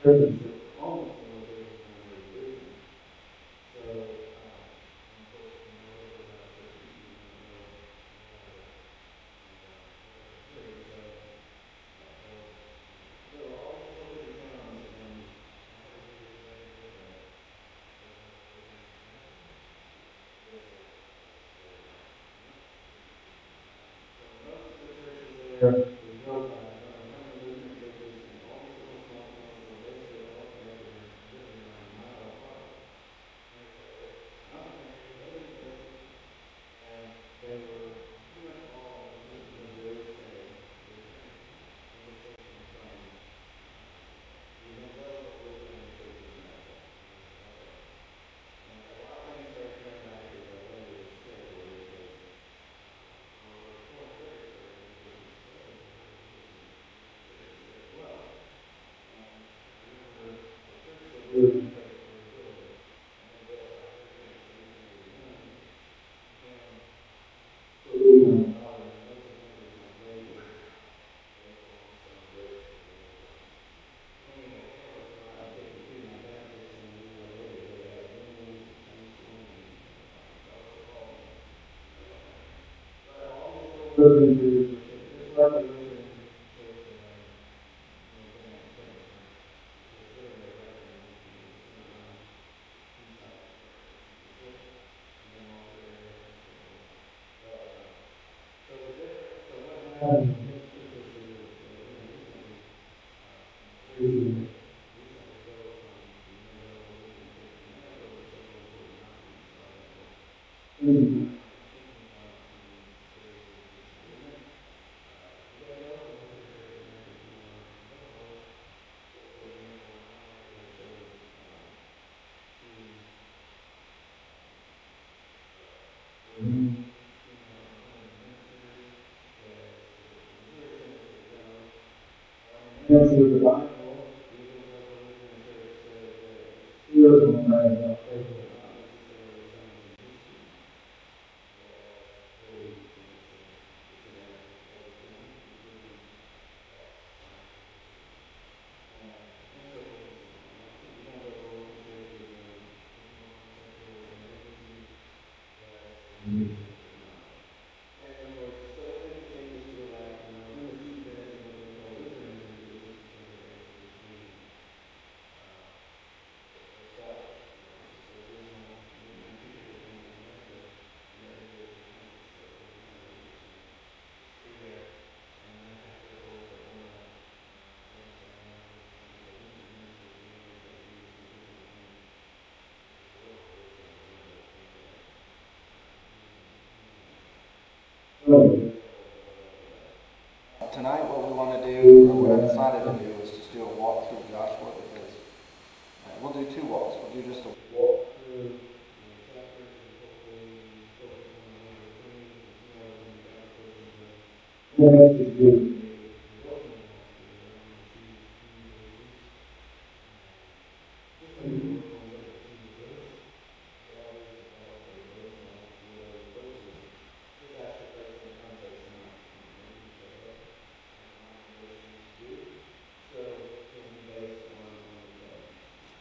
churches that were almost similar churches around where he lived in. So, and of course, you know a little bit about church history. You might know more that more than here. So there were all these little bitty towns, and all they do is say that there's a massacre. There's a So most of the churches there were built by primarily Lutheran churches, and all these little small towns were basically all connected and literally around a mile apart. Like I said, not in country, wasn't in places, and they were pretty much all majority say Lutheran, with the exception of some evangelical Lutheran churches in America. And a lot of things started coming back as later as territory because World War IV and Fredericksburg, which was as well. And I remember the church was built in Fredericksburg, Georgia, and then built out later in 1881 became so big on power, and most of the members went later. They formed some groups that were anyway, they were getting pretty on Baptist, and then later they got Unity, Hailstones, and Gospel Hall. But all these little Lutheran churches were just like the Lutheran church that I been at in Fredericksburg. Just literally right there in east side. And then walk there. But so the difference. So what happened? This was recently crazy that recently built from the evangelical Lutheran Church in America was so close to where Nazis started. So crazy time thinking about seriously this movement. Evangelical Lutheran Church in America is more liberal, for example, not only are they sort of to ordain female appointed ministers, the majority says that no. In the answer to the Bible, the evangelical Lutheran Church says that it's still going to write about faith, but not necessarily science and history. Whereas they think it's about everything, including science and history. And so forth and so on. Like the evangelical Lutheran Church is more conceptual and agency, whereas the new church is not. Anyways, so they make the changes to allow, in the seedbed of what they call Lutheranism, because this is where they basically came established. This is the original Lutheran teachers that came to America in the early 1800s. So over 200 years through there. And then after the War, they decided not to be a Lutheran minister anymore because he was consistent with him. It's a little bit of a little bit into that. Tonight what we want to do, or what I decided to do, is just do a walk through Joshua, because we'll do two walks. We'll do just a walk through the chapters and hopefully focus on one of the themes and see how we can guide the person. And then actually do a devotional walk through where I'm going to choose key verses. Just like a devotional is like a key verse, what I'll do is I'll walk through a devotional, walk through those verses. Just ask to place it in context and not maybe show up like my devotions do. So it'll be based on each other.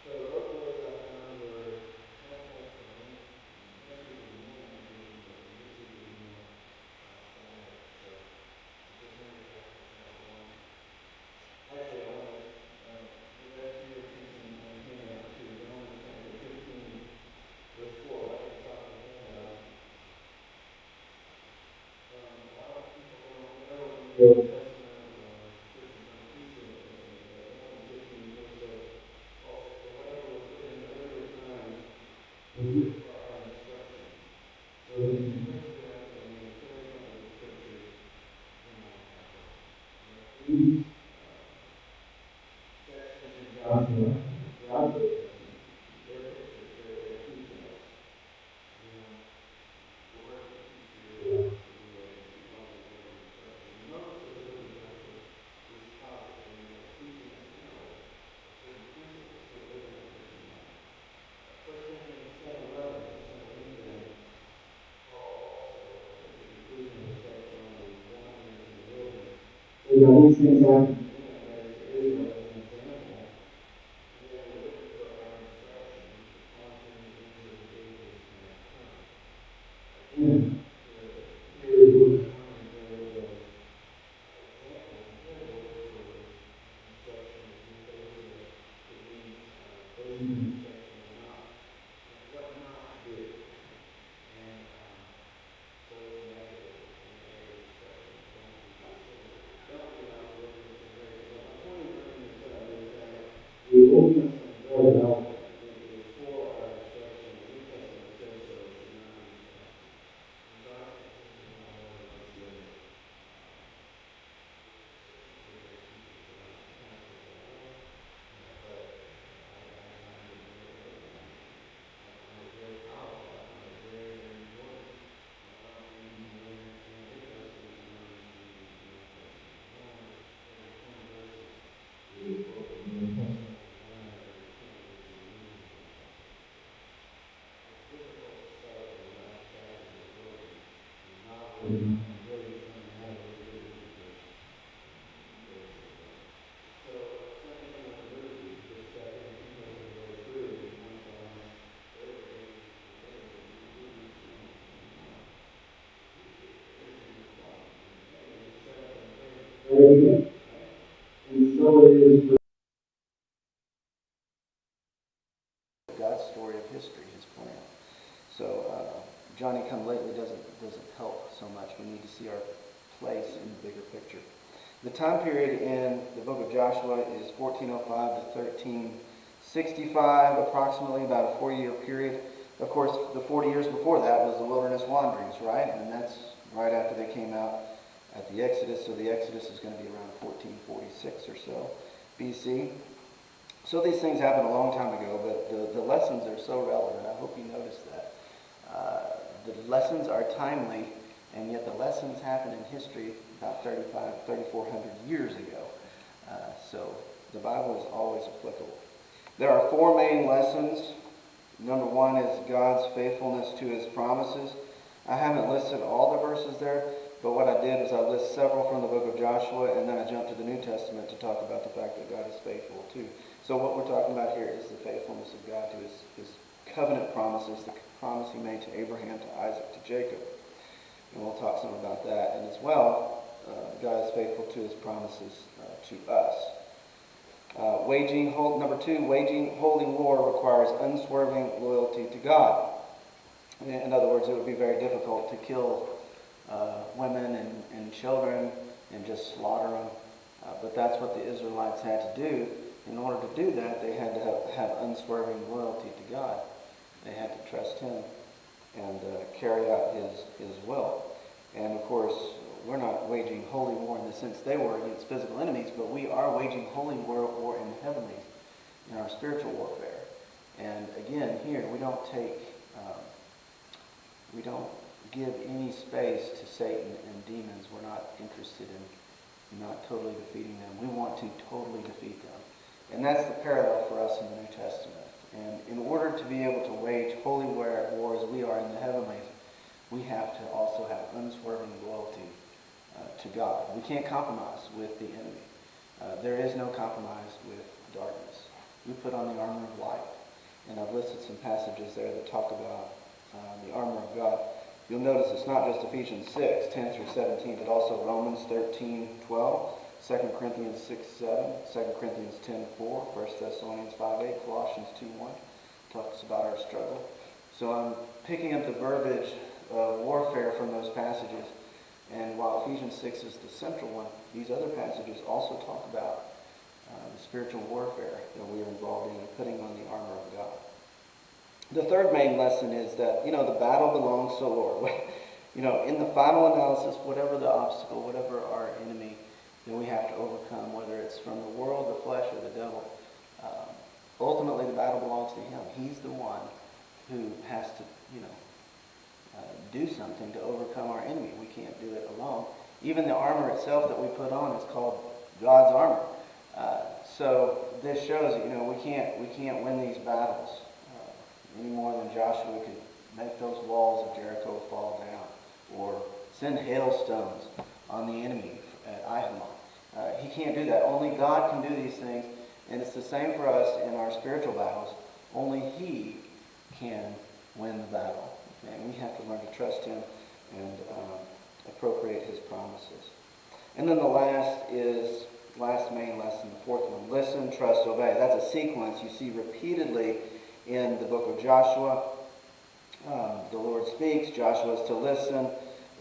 So the early words I found were Conquest and length. Next week will be more navigation, but this week will be more thematic. So if there's any passages that I want, actually I want to direct your attention on the handout to Romans chapter 15, verse 4, right at the top of the handout. A lot of people don't know the Old Testament, or Christians don't teach the Old Testament, but Romans 15:4 says, Paul says, for whatever was written in earlier times was written for our instruction. So this is basically like an encouragement of the scriptures, these sections in Joshua throughout the Old Testament, they're pictures, they're teaching us. The word for teacher could be also the word instruction. And most of the book of Joshua is taught teaching us certain principles to live in a Christian life. 1 Corinthians 10:11, I just want to read that. Paul also, at the conclusion of the section on the wanderings in the wilderness, says, now these things happened to them, that is to Israel, as an example, and really coming out of really good situation. Praise the Lord. So, second Timothy, the second email to the way through, he wants to tell us everything the things that we do need to know. Everything is wrong. Everything is set up in a very right? And so it is with God's story of history, his plan. So Johnny come lately doesn't help so much. We need to see our place in the bigger picture. The time period in the book of Joshua is 1405 to 1365, approximately about a 40-year period. Of course, the 40 years before that was the wilderness wanderings, right? And that's right after they came out at the Exodus. So the Exodus is going to be around 1446 or so BC. So these things happened a long time ago, but the lessons are so relevant. I hope you noticed that. The lessons are timely, and yet the lessons happen in history about 3,400 years ago. So the Bible is always applicable. There are four main lessons. Number one is God's faithfulness to his promises. I haven't listed all the verses there, but what I did is I list several from the book of Joshua, and then I jumped to the New Testament to talk about the fact that God is faithful too. So what we're talking about here is the faithfulness of God to his covenant promises, the promise he made to Abraham, to Isaac, to Jacob. And we'll talk some about that. And as well, God is faithful to his promises to us. Number two, waging holy war requires unswerving loyalty to God. In other words, it would be very difficult to kill women and children and just slaughter them. But that's what the Israelites had to do. In order to do that, they had to have unswerving loyalty to God. They had to trust him and carry out his will. And of course, we're not waging holy war in the sense they were against physical enemies, but we are waging holy war in the heavenlies, in our spiritual warfare. And again, here we don't give any space to Satan and demons. We're not interested in not totally defeating them. We want to totally defeat them. And that's the parallel for us in the New Testament. And in order to be able to wage holy war as we are in the heavenlies, we have to also have unswerving loyalty to God. We can't compromise with the enemy. There is no compromise with darkness. We put on the armor of light. And I've listed some passages there that talk about the armor of God. You'll notice it's not just Ephesians 6, 10 through 17, but also Romans 13, 12, 2 Corinthians 6, 7, 2 Corinthians 10, 4, 1 Thessalonians 5, 8, Colossians 2, 1. Talks about our struggle. So I'm picking up the verbiage of warfare from those passages. And while Ephesians 6 is the central one, these other passages also talk about the spiritual warfare that we are involved in and putting on the armor of God. The third main lesson is that, the battle belongs to the Lord. In the final analysis, whatever the obstacle, whatever our enemy that we have to overcome, whether it's from the world, the flesh, or the devil, ultimately the battle belongs to him. He's the one who has to, do something to overcome our enemy. We can't do it alone. Even the armor itself that we put on is called God's armor. So this shows that, we can't win these battles any more than Joshua could make those walls of Jericho fall down or send hailstones on the enemy at Ahimah. He can't do that. Only God can do these things, and it's the same for us in our spiritual battles. Only he can win the battle. And we have to learn to trust him and appropriate his promises. And then the last main lesson, the fourth one, listen, trust, obey. That's a sequence you see repeatedly in the book of Joshua. The Lord speaks, Joshua is to listen,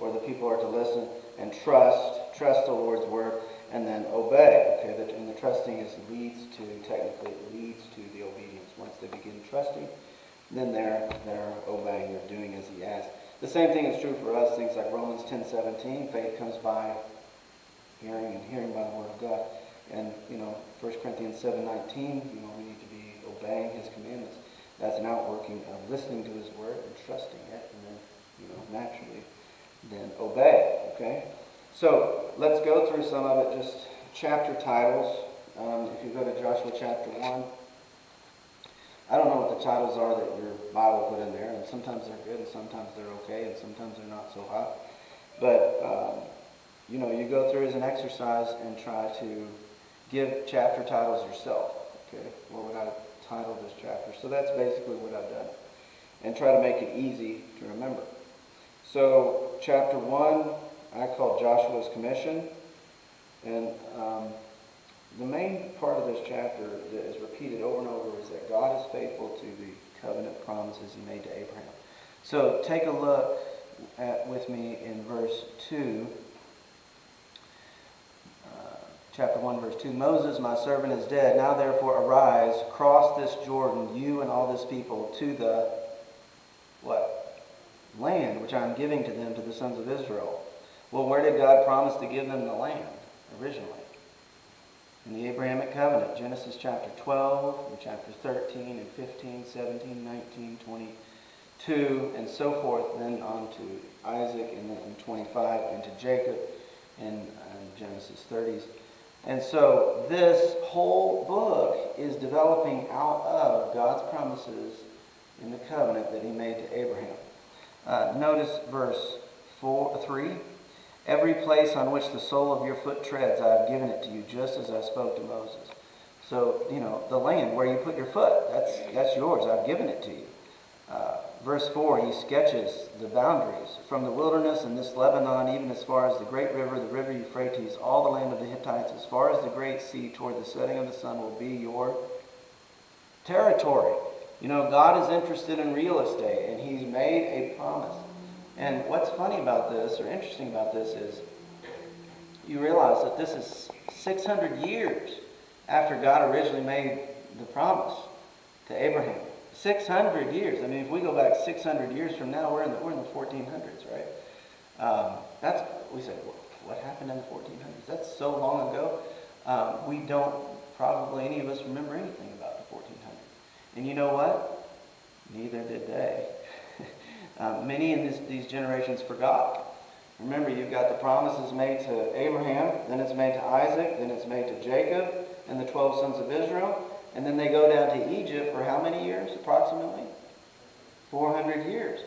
or the people are to listen, and trust the Lord's word, and then obey. Okay, and the trusting leads to the obedience. Once they begin trusting, then they're obeying, they're doing as he asks. The same thing is true for us, things like Romans 10:17, faith comes by hearing, and hearing by the word of God. And, 1 Corinthians 7:19, we need to be obeying his commandments. That's an outworking of listening to his word and trusting it, and then, naturally, then obey, okay? So, let's go through some of it, just chapter titles. If you go to Joshua chapter 1, I don't know what the titles are that your Bible put in there, and sometimes they're good, and sometimes they're okay, and sometimes they're not so hot. But, you go through as an exercise and try to give chapter titles yourself. Okay, what would I title this chapter? So that's basically what I've done. And try to make it easy to remember. So chapter 1, I call Joshua's commission. And the main part of this chapter that is repeated over and over is that God is faithful to the covenant promises he made to Abraham. So take a look with me in verse 2. Chapter 1, verse 2. Moses, my servant, is dead. Now therefore arise, cross this Jordan, you and all this people, to the, what? Land which I am giving to them, to the sons of Israel. Well, where did God promise to give them the land originally? In the Abrahamic covenant, Genesis chapter 12, and chapter 13, and 15, 17, 19, 22, and so forth, then on to Isaac, and then in 25, and to Jacob in Genesis 30s. And so this whole book is developing out of God's promises in the covenant that he made to Abraham. Notice verse 3. Every place on which the sole of your foot treads, I have given it to you, just as I spoke to Moses. So, the land where you put your foot, that's yours. I've given it to you. Verse 4, he sketches the boundaries from the wilderness and this Lebanon, even as far as the great river, the river Euphrates, all the land of the Hittites, as far as the great sea toward the setting of the sun will be your territory. God is interested in real estate, and he's made a promise. And what's funny about this, or interesting about this, is you realize that this is 600 years after God originally made the promise to Abraham. 600 years. I mean, if we go back 600 years from now, we're in the 1400s, right? We say, what happened in the 1400s? That's so long ago. We don't, probably any of us, remember anything about the 1400s. And you know what? Neither did they. Many in these generations forgot. Remember, you've got the promises made to Abraham, then it's made to Isaac, then it's made to Jacob and the 12 sons of Israel. And then they go down to Egypt for how many years, approximately? 400 years.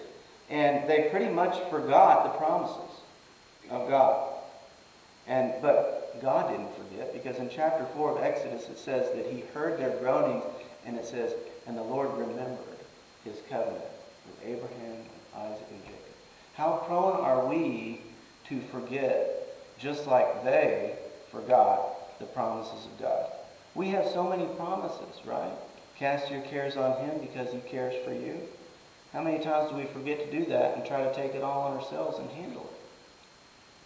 And they pretty much forgot the promises of God. But God didn't forget, because in chapter 4 of Exodus it says that he heard their groanings, and it says, and the Lord remembered his covenant with Abraham, Isaac, and Jacob. How prone are we to forget, just like they forgot the promises of God? We have so many promises, right? Cast your cares on him because he cares for you. How many times do we forget to do that and try to take it all on ourselves and handle it?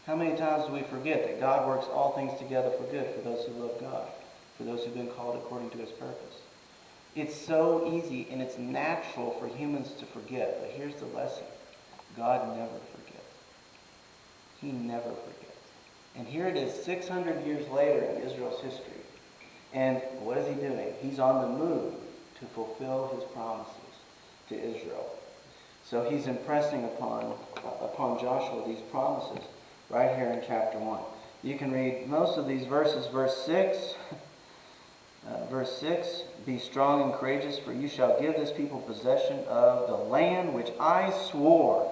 How many times do we forget that God works all things together for good for those who love God, for those who've been called according to his purpose? It's so easy and it's natural for humans to forget, but here's the lesson. God never forgets. He never forgets. And here it is 600 years later in Israel's history. And what is he doing? He's on the move to fulfill his promises to Israel. So he's impressing upon Joshua these promises right here in chapter 1. You can read most of these verses. Verse 6, be strong and courageous, for you shall give this people possession of the land which I swore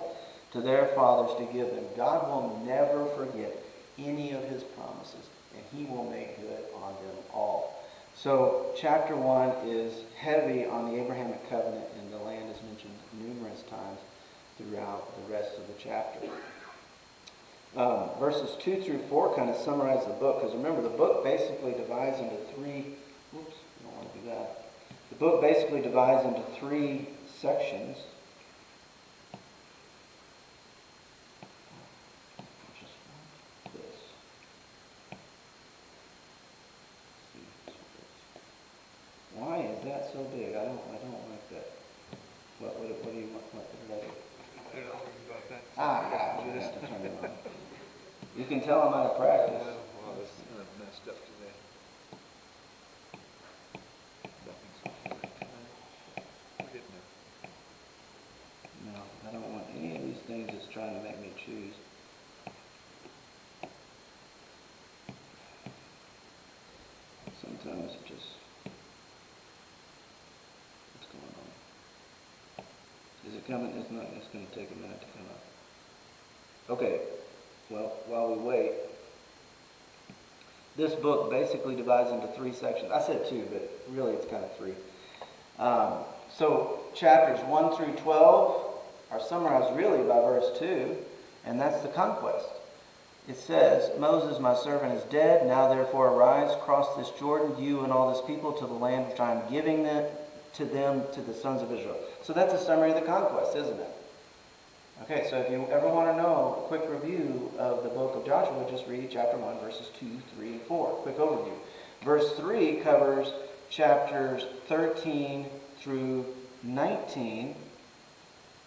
to their fathers to give them. God will never forget any of his promises, and he will make good on them all. So chapter 1 is heavy on the Abrahamic covenant, and the land is mentioned numerous times throughout the rest of the chapter. Verses 2 through 4 kind of summarize the book, because remember, the book basically divides into three. Oops, I don't want to do that. The book basically divides into three sections. Why is that so big? I don't like that. What do you want? What did I do? I don't know about that. I missed to turn it on. You can tell I'm out of practice. Well, it's kind of messed up today. No, I don't want any of these things that's trying to make me choose. Sometimes it just... What's going on? Is it coming? It's not. It's going to take a minute to come up. Okay. well, while we wait, this book basically divides into 3 sections. I said 2, but really it's kind of 3. So chapters 1 through 12 are summarized really by verse 2, and that's the conquest. It says, Moses, my servant, is dead. Now therefore arise, cross this Jordan, you and all this people, to the land which I am giving to them, to the sons of Israel. So that's a summary of the conquest, isn't it? Okay, so if you ever want to know a quick review of the book of Joshua, just read chapter 1, verses 2, 3, and 4. Quick overview. Verse 3 covers chapters 13 through 19,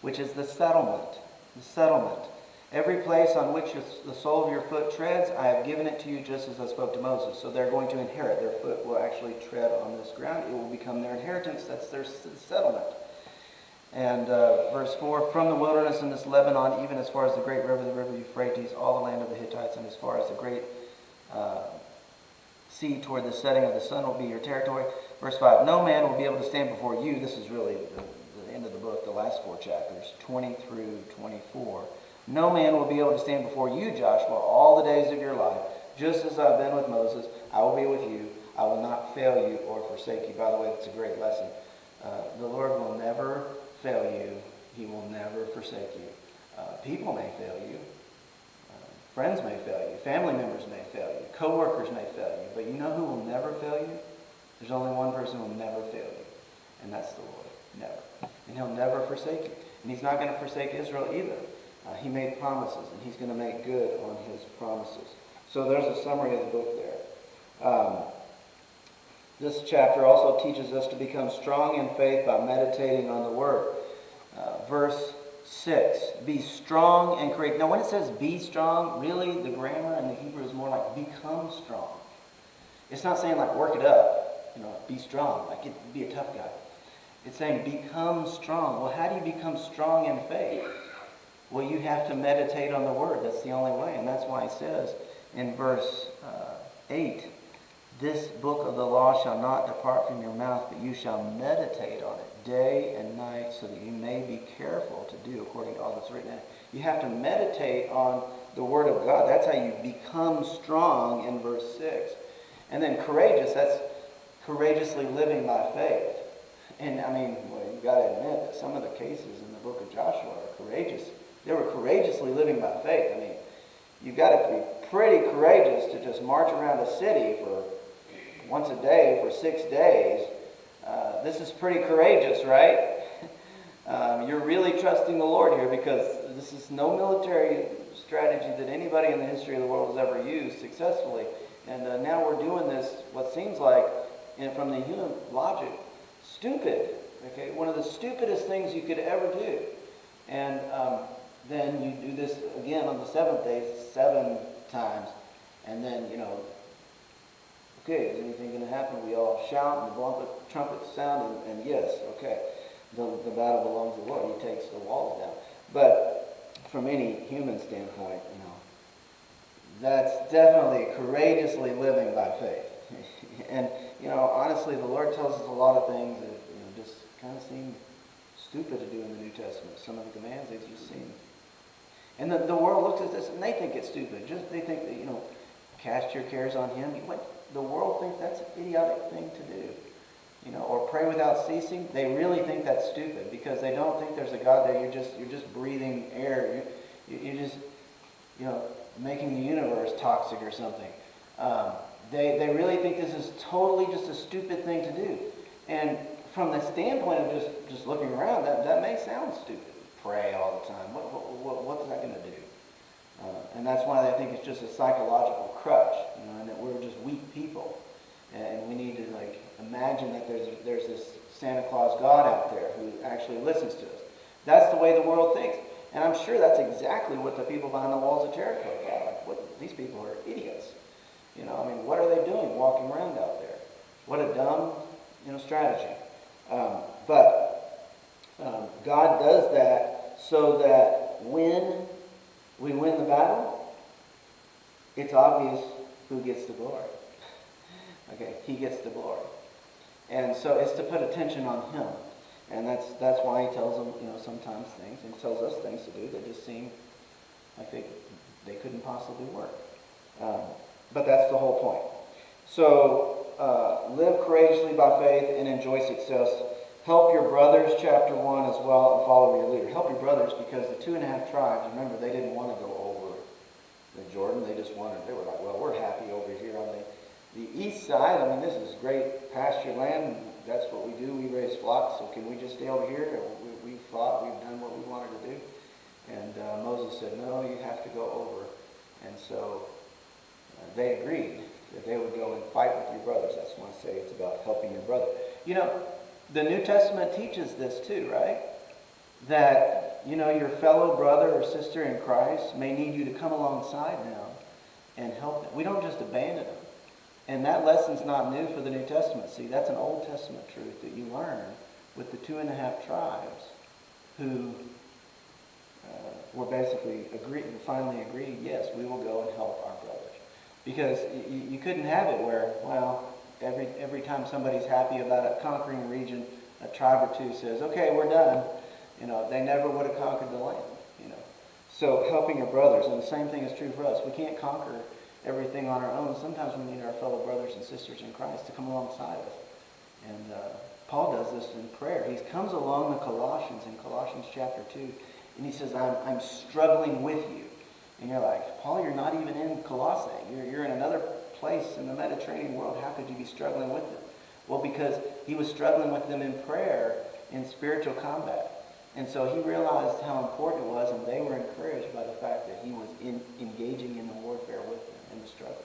which is the settlement. The settlement. Every place on which the sole of your foot treads, I have given it to you just as I spoke to Moses. So they're going to inherit. Their foot will actually tread on this ground. It will become their inheritance. That's their settlement. And verse 4, from the wilderness in this Lebanon, even as far as the great river, the river Euphrates, all the land of the Hittites, and as far as the great sea toward the setting of the sun will be your territory. Verse 5, no man will be able to stand before you. This is really the end of the book, the last 4 chapters, 20 through 24. No man will be able to stand before you, Joshua, all the days of your life. Just as I've been with Moses, I will be with you. I will not fail you or forsake you. By the way, that's a great lesson. The Lord will never fail you. He will never forsake you. People may fail you. Friends may fail you. Family members may fail you. Co-workers may fail you. But you know who will never fail you? There's only one person who will never fail you. And that's the Lord. Never. And he'll never forsake you. And he's not going to forsake Israel either. He made promises, and he's going to make good on his promises. So there's a summary of the book there. This chapter also teaches us to become strong in faith by meditating on the Word. Verse 6, be strong and create. Now when it says be strong, really the grammar in the Hebrew is more like become strong. It's not saying like work it up, be strong, like be a tough guy. It's saying become strong. Well, how do you become strong in faith? Well, you have to meditate on the Word. That's the only way. And that's why he says in verse 8, this book of the law shall not depart from your mouth, but you shall meditate on it day and night, so that you may be careful to do according to all that's written in it. You have to meditate on the Word of God. That's how you become strong in verse 6. And then courageous, that's courageously living by faith. And you've got to admit that some of the cases in the book of Joshua are courageous. They were courageously living by faith. You've got to be pretty courageous to just march around a city for once a day for 6 days. This is pretty courageous, right? You're really trusting the Lord here, because this is no military strategy that anybody in the history of the world has ever used successfully. And now we're doing this, what seems like, and from the human logic, stupid. Okay, one of the stupidest things you could ever do. And then you do this again on the 7th day, 7 times. And then, okay, is anything going to happen? We all shout and the trumpets sound, and yes, okay, the battle belongs to the Lord. He takes the walls down. But from any human standpoint, that's definitely courageously living by faith. And, honestly, the Lord tells us a lot of things that, just kind of seem stupid to do in the New Testament. Some of the commands, they just seem. And the world looks at this and they think it's stupid. They think that, cast your cares on him. The world thinks that's an idiotic thing to do. Or pray without ceasing. They really think that's stupid, because they don't think there's a God there. You're just breathing air. You're just, making the universe toxic or something. They really think this is totally just a stupid thing to do. And from the standpoint of just looking around, that may sound stupid. Pray all the time. What's that going to do? And that's why they think it's just a psychological crutch, and that we're just weak people. And we need to imagine that there's this Santa Claus God out there who actually listens to us. That's the way the world thinks. And I'm sure that's exactly what the people behind the walls of Jericho thought. These people are idiots. What are they doing walking around out there? What a dumb, strategy. But God does that so that when we win the battle, it's obvious who gets the glory. Okay, he gets the glory. And so it's to put attention on him. And that's why he tells them, sometimes things, and he tells us things to do that just seem like they they couldn't possibly work. But that's the whole point. So live courageously by faith and enjoy success. Help your brothers, chapter 1 as well, and follow your leader. Help your brothers because the 2.5 tribes, remember, they didn't want to go over the Jordan. They were like, well, we're happy over here on the east side. I mean, this is great pasture land. That's what we do. We raise flocks. So can we just stay over here? We fought. We've done what we wanted to do. And Moses said, no, you have to go over. And so they agreed that they would go and fight with your brothers. That's why I say it's about helping your brother. You know, the New Testament teaches this too, right? That, you know, your fellow brother or sister in Christ may need you to come alongside now and help them. We don't just abandon them. And that lesson's not new for the New Testament. See, that's an Old Testament truth that you learn with the 2.5 tribes who were basically finally agreed, yes, we will go and help our brothers. Because you couldn't have it where, well, every time somebody's happy about conquering a region, a tribe or two says, okay, we're done. You know, they never would have conquered the land, you know. So helping your brothers, and the same thing is true for us. We can't conquer everything on our own. Sometimes we need our fellow brothers and sisters in Christ to come alongside us. And Paul does this in prayer. He comes along the Colossians in Colossians chapter 2, and he says, I'm struggling with you. And you're like, Paul, you're not even in Colossae. You're in another place in the Mediterranean world. How could you be struggling with them? Well, because he was struggling with them in prayer, in spiritual combat. And so he realized how important it was, and they were encouraged by the fact that he was engaging in the warfare with them, in the struggle.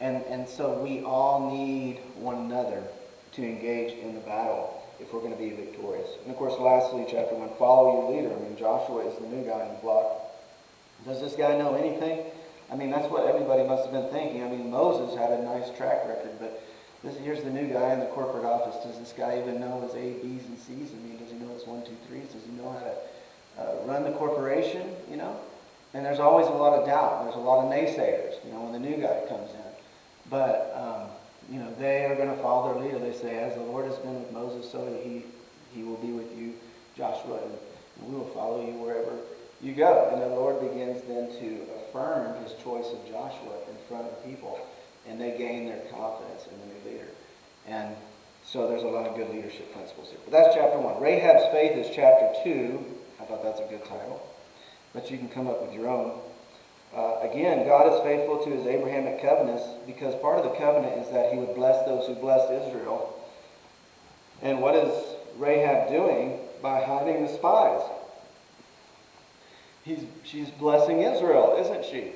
And so we all need one another to engage in the battle if we're going to be victorious. And of course, lastly, chapter 1, follow your leader. I mean, Joshua is the new guy in the block. Does this guy know anything? I mean, that's what everybody must have been thinking. I mean, Moses had a nice track record, but here's the new guy in the corporate office. Does this guy even know his A, B's, and C's? I mean, does he know his 1, 2, 3s? Does he know how to run the corporation, you know? And there's always a lot of doubt. There's a lot of naysayers, you know, when the new guy comes in. But, you know, they are going to follow their leader. They say, as the Lord has been with Moses, so he will be with you, Joshua, and we will follow you wherever you go. And the Lord begins then to affirm his choice of Joshua in front of the people, and they gain their confidence in the new leader. And so there's a lot of good leadership principles here. But that's chapter 1. Rahab's faith is chapter 2. I thought that's a good title. But you can come up with your own. Again, God is faithful to his Abrahamic covenants because part of the covenant is that he would bless those who blessed Israel. And what is Rahab doing by hiding the spies? She's blessing Israel, isn't she?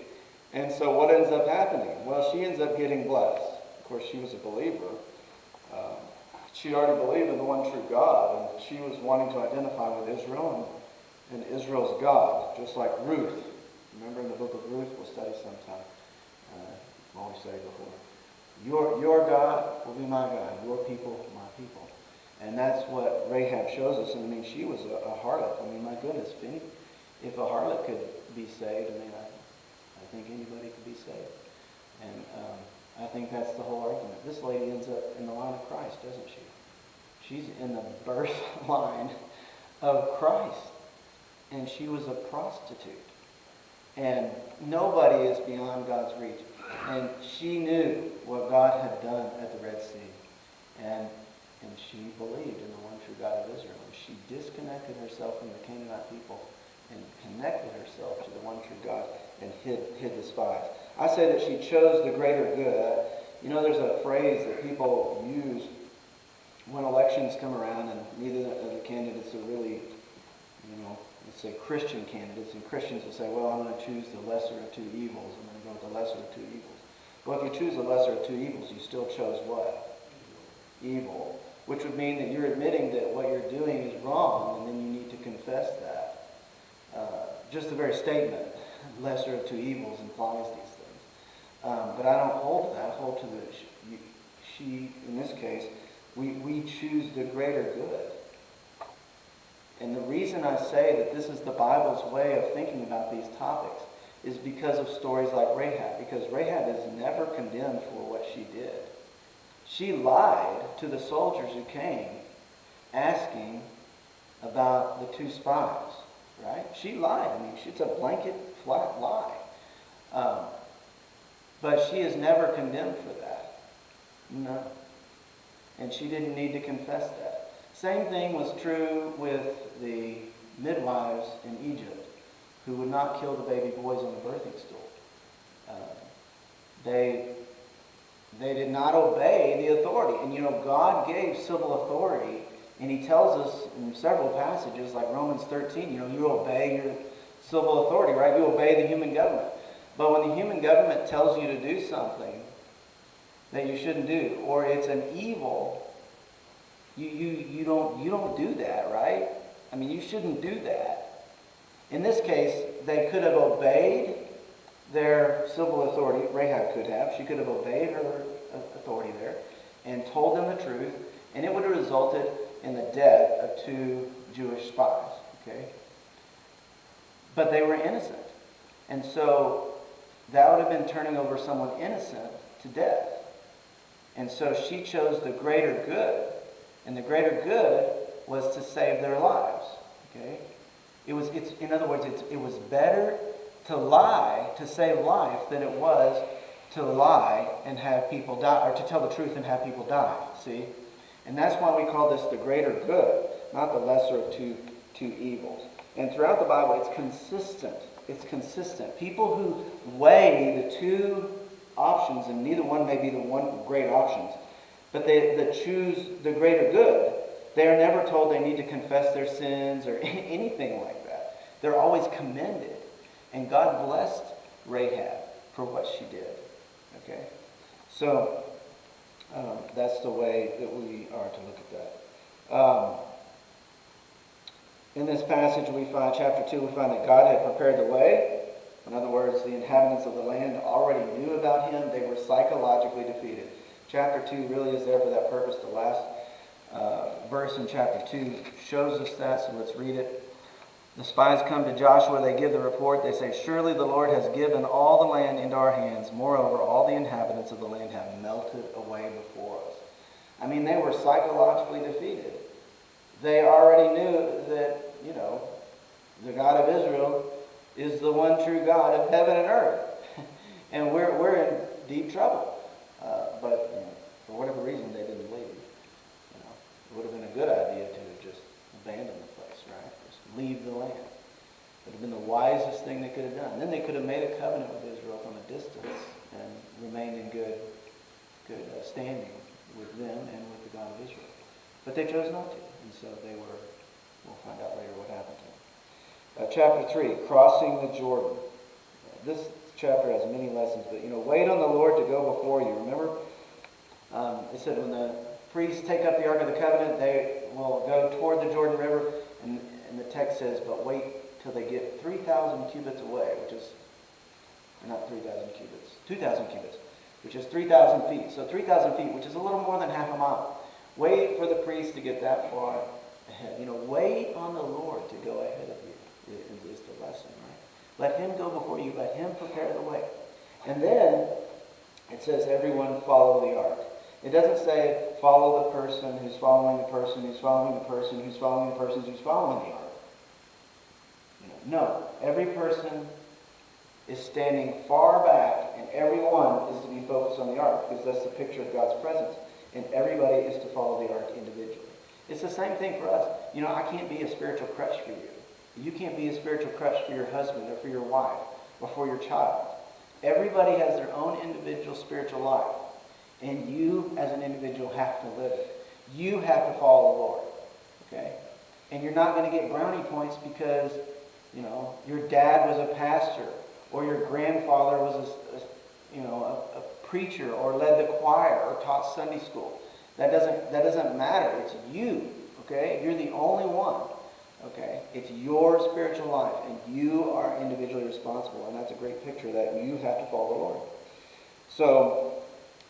And so what ends up happening? Well, she ends up getting blessed. Of course, she was a believer. She already believed in the one true God, and she was wanting to identify with Israel and Israel's God, just like Ruth. Remember in the book of Ruth? We'll study sometime. I've always said it before. Your God will be my God. Your people, my people. And that's what Rahab shows us. And I mean, she was a harlot. I mean, my goodness, if a harlot could be saved, I mean, I think anybody could be saved. And I think that's the whole argument. This lady ends up in the line of Christ, doesn't she? She's in the birth line of Christ. And she was a prostitute. And nobody is beyond God's reach. And she knew what God had done at the Red Sea. And she believed in the one true God of Israel. And she disconnected herself from the Canaanite people and connected herself to the one true God and hid the spies. I say that she chose the greater good. You know, there's a phrase that people use when elections come around and neither of the candidates are really, you know, let's say Christian candidates, and Christians will say, well, I'm going to choose the lesser of two evils. I'm going to go with the lesser of two evils. Well, if you choose the lesser of two evils, you still chose what? Evil. Which would mean that you're admitting that what you're doing is wrong, and then you need to confess that. Just the very statement, lesser of two evils, implies these things. But I don't hold to that. I hold to she, in this case, we choose the greater good. And the reason I say that this is the Bible's way of thinking about these topics is because of stories like Rahab. Because Rahab is never condemned for what she did. She lied to the soldiers who came asking about the two spies. Right? She lied. I mean, it's a blanket, flat lie. But she is never condemned for that. No. And she didn't need to confess that. Same thing was true with the midwives in Egypt who would not kill the baby boys on the birthing stool. They did not obey the authority. And God gave civil authority, and he tells us in several passages, like Romans 13, you obey your civil authority, right? You obey the human government. But when the human government tells you to do something that you shouldn't do, or it's an evil, you don't do that, right? I mean, you shouldn't do that. In this case, they could have obeyed their civil authority. Rahab could have. She could have obeyed her authority there and told them the truth, and it would have resulted in the death of 2 Jewish spies. Okay? But they were innocent. And so that would have been turning over someone innocent to death. And so she chose the greater good. And the greater good was to save their lives. Okay? In other words, it was better to lie to save life than it was to lie and have people die, or to tell the truth and have people die. See? And that's why we call this the greater good, not the lesser of two evils. And throughout the Bible, it's consistent. It's consistent. People who weigh the two options, and neither one may be the one great options, but they choose the greater good, they are never told they need to confess their sins or anything like that. They're always commended. And God blessed Rahab for what she did. Okay? So, that's the way that we are to look at that. In this passage, we find, chapter 2, we find that God had prepared the way. In other words, the inhabitants of the land already knew about him. They were psychologically defeated. Chapter 2 really is there for that purpose. The last verse in chapter 2 shows us that, so let's read it. The spies come to Joshua. They give the report. They say, "Surely the Lord has given all the land into our hands. Moreover, all the inhabitants of the land have melted away before us." I mean, they were psychologically defeated. They already knew that, the God of Israel is the one true God of heaven and earth. And we're in deep trouble. But for whatever reason, they didn't leave. It would have been a good idea to just abandon the place, right? Just leave the land. It would have been the wisest thing they could have done. Then they could have made a covenant with Israel from a distance and remained in good standing with them and with the God of Israel. But they chose not to. And so we'll find out later what happened to them. Chapter 3, crossing the Jordan. This chapter has many lessons, but wait on the Lord to go before you. Remember, it said when the priests take up the Ark of the Covenant, they will go toward the Jordan River, and the text says, but wait till they get 3,000 cubits away, which is, not 3,000 cubits, 2,000 cubits, which is 3,000 feet. So 3,000 feet, which is a little more than half a mile. Wait for the priests to get that far ahead. Wait on the Lord to go ahead of you is the lesson, right? Let him go before you. Let him prepare the way. And then it says everyone follow the ark. It doesn't say follow the person who's following the person who's following the person who's following the person who's following the ark. No, every person is standing far back, and everyone is to be focused on the ark, because that's the picture of God's presence. And everybody is to follow the ark individually. It's the same thing for us. I can't be a spiritual crutch for you. You can't be a spiritual crutch for your husband or for your wife or for your child. Everybody has their own individual spiritual life. And you, as an individual, have to live it. You have to follow the Lord. Okay? And you're not going to get brownie points because, your dad was a pastor or your grandfather was a preacher or led the choir or taught Sunday school. That doesn't matter. It's you. Okay? You're the only one. Okay? It's your spiritual life, and you are individually responsible. And that's a great picture that you have to follow the Lord. So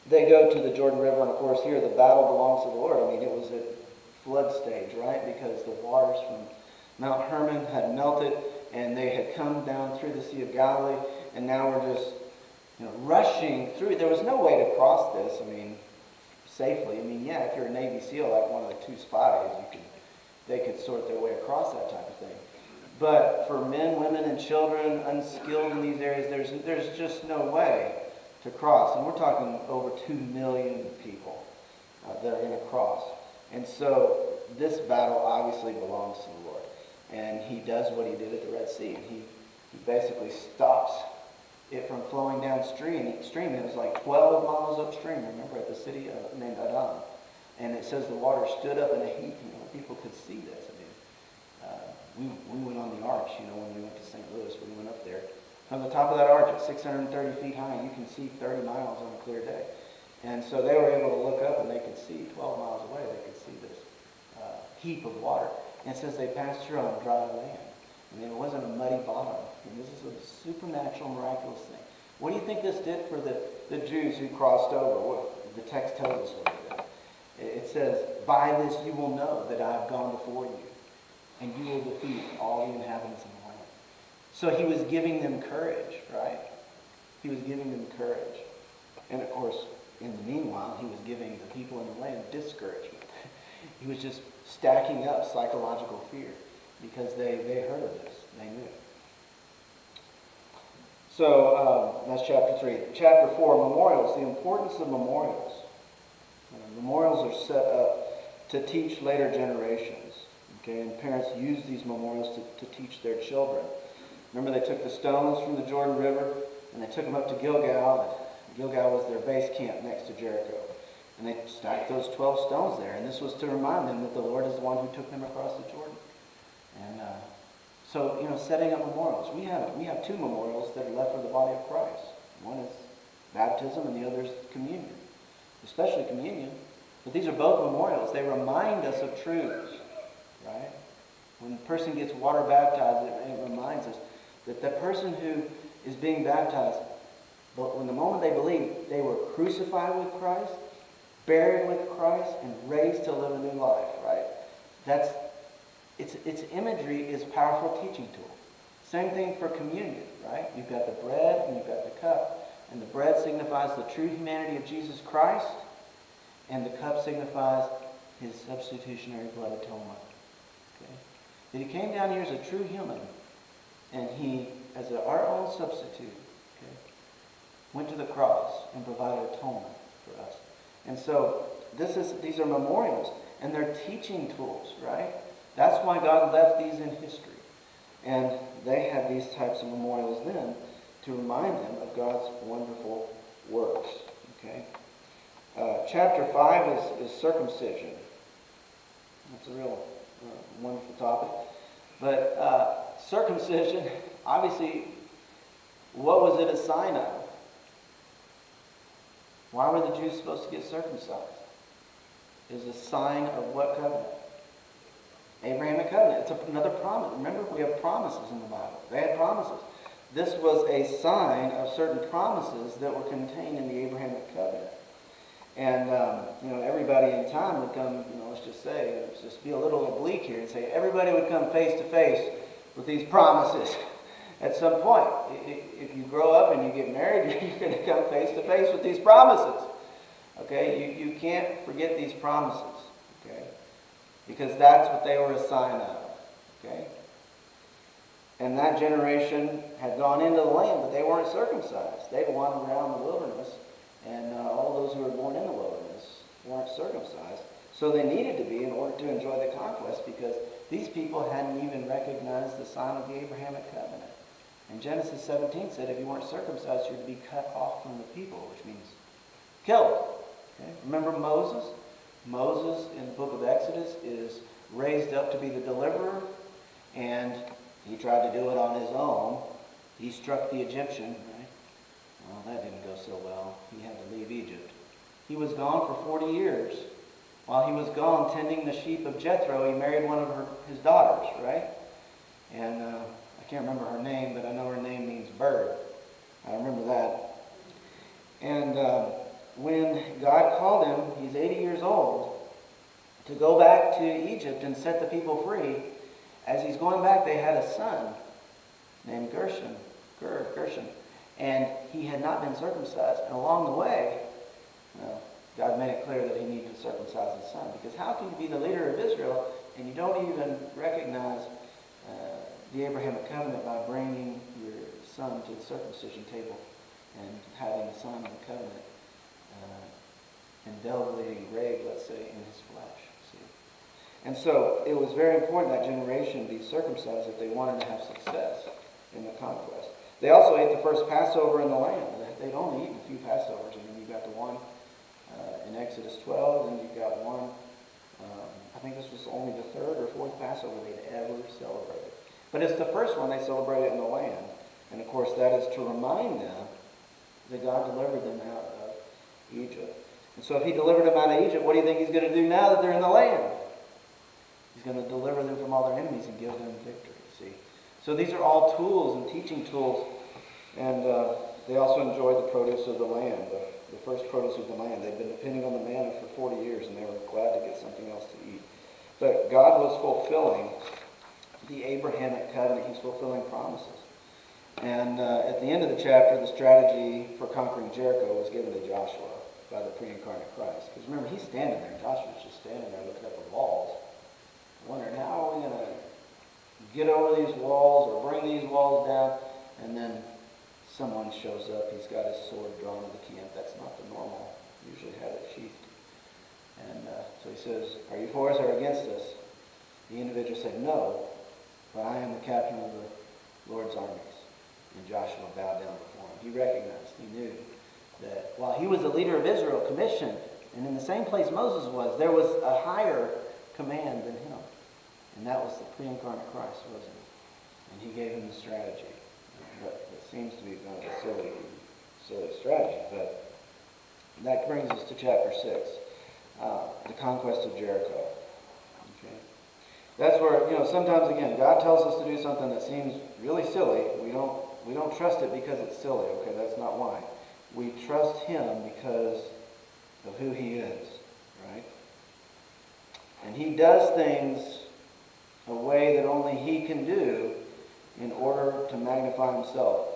they go to the Jordan River, and of course here the battle belongs to the Lord. I mean, it was at flood stage, right? Because the waters from Mount Hermon had melted, and they had come down through the Sea of Galilee, and now we're just rushing through. There was no way to cross this, safely. If you're a Navy SEAL, like one of the 2 spies, they could sort their way across that type of thing. But for men, women, and children unskilled in these areas, there's just no way to cross. And we're talking over 2 million people that are going to cross. And so this battle obviously belongs to the Lord. And he does what he did at the Red Sea. He basically stops it from flowing downstream. It was like 12 miles upstream, remember, at the city named Adam. And it says the water stood up in a heap. People could see this. We went on the arch, when we went to St. Louis. We went up there. From the top of that arch at 630 feet high, you can see 30 miles on a clear day. And so they were able to look up and they could see 12 miles away. They could see this heap of water. And it says they passed through on dry land. It wasn't a muddy bottom. This is a supernatural, miraculous thing. What do you think this did for the Jews who crossed over? Well, the text tells us what it did. It says, by this you will know that I have gone before you, and you will defeat all the inhabitants of the land. So he was giving them courage, right? He was giving them courage. And of course, in the meanwhile, he was giving the people in the land discouragement. He was just stacking up psychological fear because they heard of this. They knew. So that's chapter 3. Chapter 4, memorials. The importance of memorials. Memorials are set up to teach later generations. Okay, and parents use these memorials to teach their children. Remember, they took the stones from the Jordan River and they took them up to Gilgal. And Gilgal was their base camp next to Jericho. And they stacked those 12 stones there. And this was to remind them that the Lord is the one who took them across the Jordan. And so, setting up memorials. We have 2 memorials that are left for the body of Christ. One is baptism and the other is communion. Especially communion. But these are both memorials. They remind us of truths. Right? When a person gets water baptized, it reminds us that the person who is being baptized, but when the moment they believe, they were crucified with Christ, buried with Christ, and raised to live a new life. Right? Its imagery is a powerful teaching tool. Same thing for communion. Right? You've got the bread and you've got the cup, and the bread signifies the true humanity of Jesus Christ, and the cup signifies his substitutionary blood atonement. That he came down here as a true human, and he, as our own substitute, went to the cross and provided atonement for us. And so these are memorials, and they're teaching tools, right? That's why God left these in history. And they had these types of memorials then to remind them of God's wonderful works. Okay. Chapter 5 is circumcision. That's a real wonderful topic. But circumcision, obviously, what was it a sign of? Why were the Jews supposed to get circumcised? It was a sign of what covenant? Abrahamic covenant. It's another promise. Remember, we have promises in the Bible. They had promises. This was a sign of certain promises that were contained in the Abrahamic covenant. And, everybody in time would come, let's just be a little oblique here and say everybody would come face to face with these promises at some point. If you grow up and you get married, you're going to come face to face with these promises. Okay? You can't forget these promises. Okay? Because that's what they were a sign of. Okay? And that generation had gone into the land, but they weren't circumcised. They'd wandered around the wilderness. And all those who were born in the wilderness weren't circumcised. So they needed to be in order to enjoy the conquest, because these people hadn't even recognized the sign of the Abrahamic covenant. And Genesis 17 said if you weren't circumcised, you're to be cut off from the people, which means killed. Okay? Remember Moses? Moses in the book of Exodus is raised up to be the deliverer, and he tried to do it on his own. He struck the Egyptian, right? Well, that didn't go so well. He had to leave Egypt. He was gone for 40 years. While he was gone tending the sheep of Jethro, he married one of his daughters, right? And I can't remember her name, but I know her name means bird. I remember that. And when God called him, he's 80 years old, to go back to Egypt and set the people free. As he's going back, they had a son named Gershon. And he had not been circumcised. And along the way, God made it clear that he needed to circumcise his son. Because how can you be the leader of Israel and you don't even recognize the Abrahamic covenant by bringing your son to the circumcision table and having the sign of the indelibly engraved, let's say, in his flesh. See? And so it was very important that generation be circumcised if they wanted to have success in the conquest. They also ate the first Passover in the land. They'd only eaten a few Passovers. I mean, you got the one in Exodus 12, and you got one, I think this was only the third or fourth Passover they'd ever celebrated. But it's the first one they celebrated in the land. And of course, that is to remind them that God delivered them out of Egypt. And so if he delivered them out of Egypt, what do you think he's going to do now that they're in the land? He's going to deliver them from all their enemies and give them victory, see? So these are all tools and teaching tools. And they also enjoyed the produce of the land, the first produce of the land. They'd been depending on the manna for 40 years, and they were glad to get something else to eat. But God was fulfilling the Abrahamic covenant. He's fulfilling promises. And at the end of the chapter, the strategy for conquering Jericho was given to Joshua by the pre-incarnate Christ. Because remember, he's standing there. Joshua's just standing there looking at the walls, wondering, how are we going to get over these walls or bring these walls down? And then someone shows up. He's got his sword drawn to the camp. That's not the normal. Usually have it sheathed. And so he says, are you for us or against us? The individual said, no, but I am the captain of the Lord's armies. And Joshua bowed down before him. He recognized, he knew that while he was the leader of Israel, commissioned, and in the same place Moses was, there was a higher command than him. And that was the pre-incarnate Christ, wasn't it? And he gave him the strategy. But it seems to be kind of a silly strategy. But that brings us to chapter 6, the conquest of Jericho. Okay, that's where, sometimes again, God tells us to do something that seems really silly. We don't trust it because it's silly. Okay, that's not why. We trust him because of who he is, right? And he does things a way that only he can do in order to magnify himself.